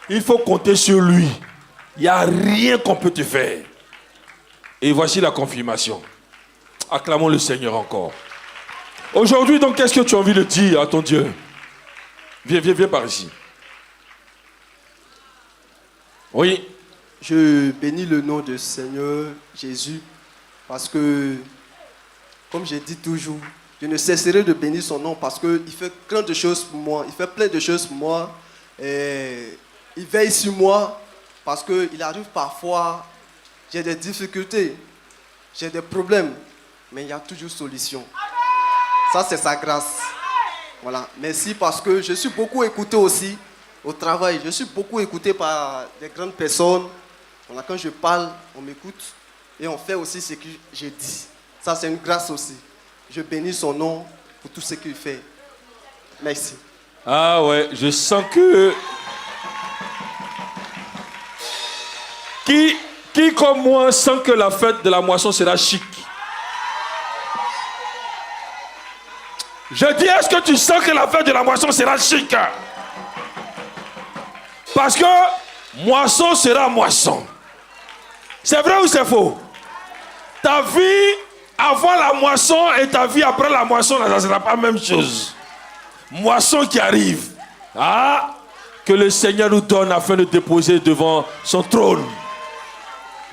Il faut compter sur lui. Il n'y a rien qu'on peut te faire. Et voici la confirmation. Acclamons le Seigneur encore. Aujourd'hui, donc, qu'est-ce que tu as envie de dire à ton Dieu? Viens par ici. Oui. Je bénis le nom du Seigneur Jésus parce que, comme je dis toujours, je ne cesserai de bénir son nom parce qu'il fait grandes choses pour moi, il fait plein de choses pour moi, et il veille sur moi parce qu'il arrive parfois, j'ai des difficultés, j'ai des problèmes, mais il y a toujours solution. Ça, c'est sa grâce. Voilà. Merci parce que je suis beaucoup écouté aussi au travail. Je suis beaucoup écouté par des grandes personnes. Voilà, quand je parle, on m'écoute et on fait aussi ce que je dis. Ça, c'est une grâce aussi. Je bénis son nom pour tout ce qu'il fait. Merci. Ah ouais, je sens que... Qui comme moi sent que la fête de la moisson sera chic? Je dis, est-ce que tu sens que la fête de la moisson sera chic? Parce que moisson sera moisson. C'est vrai ou c'est faux? Ta vie avant la moisson et ta vie après la moisson, ça ne sera pas la même chose. Moisson qui arrive. Ah, que le Seigneur nous donne afin de déposer devant son trône.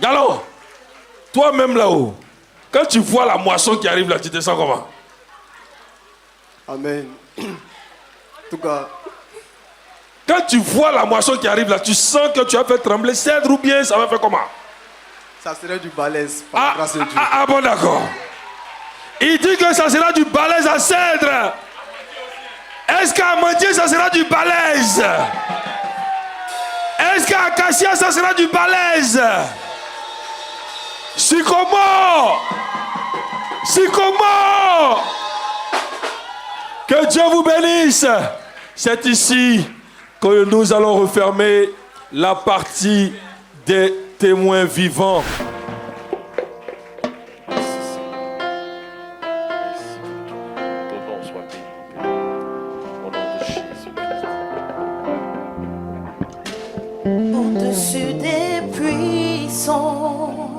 Galon, toi-même là-haut, quand tu vois la moisson qui arrive là, tu te sens comment? Amen. En tout cas, quand tu vois la moisson qui arrive là, tu sens que tu as fait trembler cèdre ou bien ça va faire comment? ça serait du balèze, par la grâce de Dieu. Ah bon, d'accord. Il dit que ça sera du balèze à cèdre. Est-ce qu'à Amandier, ça sera du balèze? Est-ce qu'à Acacia, ça sera du balèze? Sycomore! Sycomore! Que Dieu vous bénisse. C'est ici que nous allons refermer la partie des témoins vivants. Au-dessus des puissants,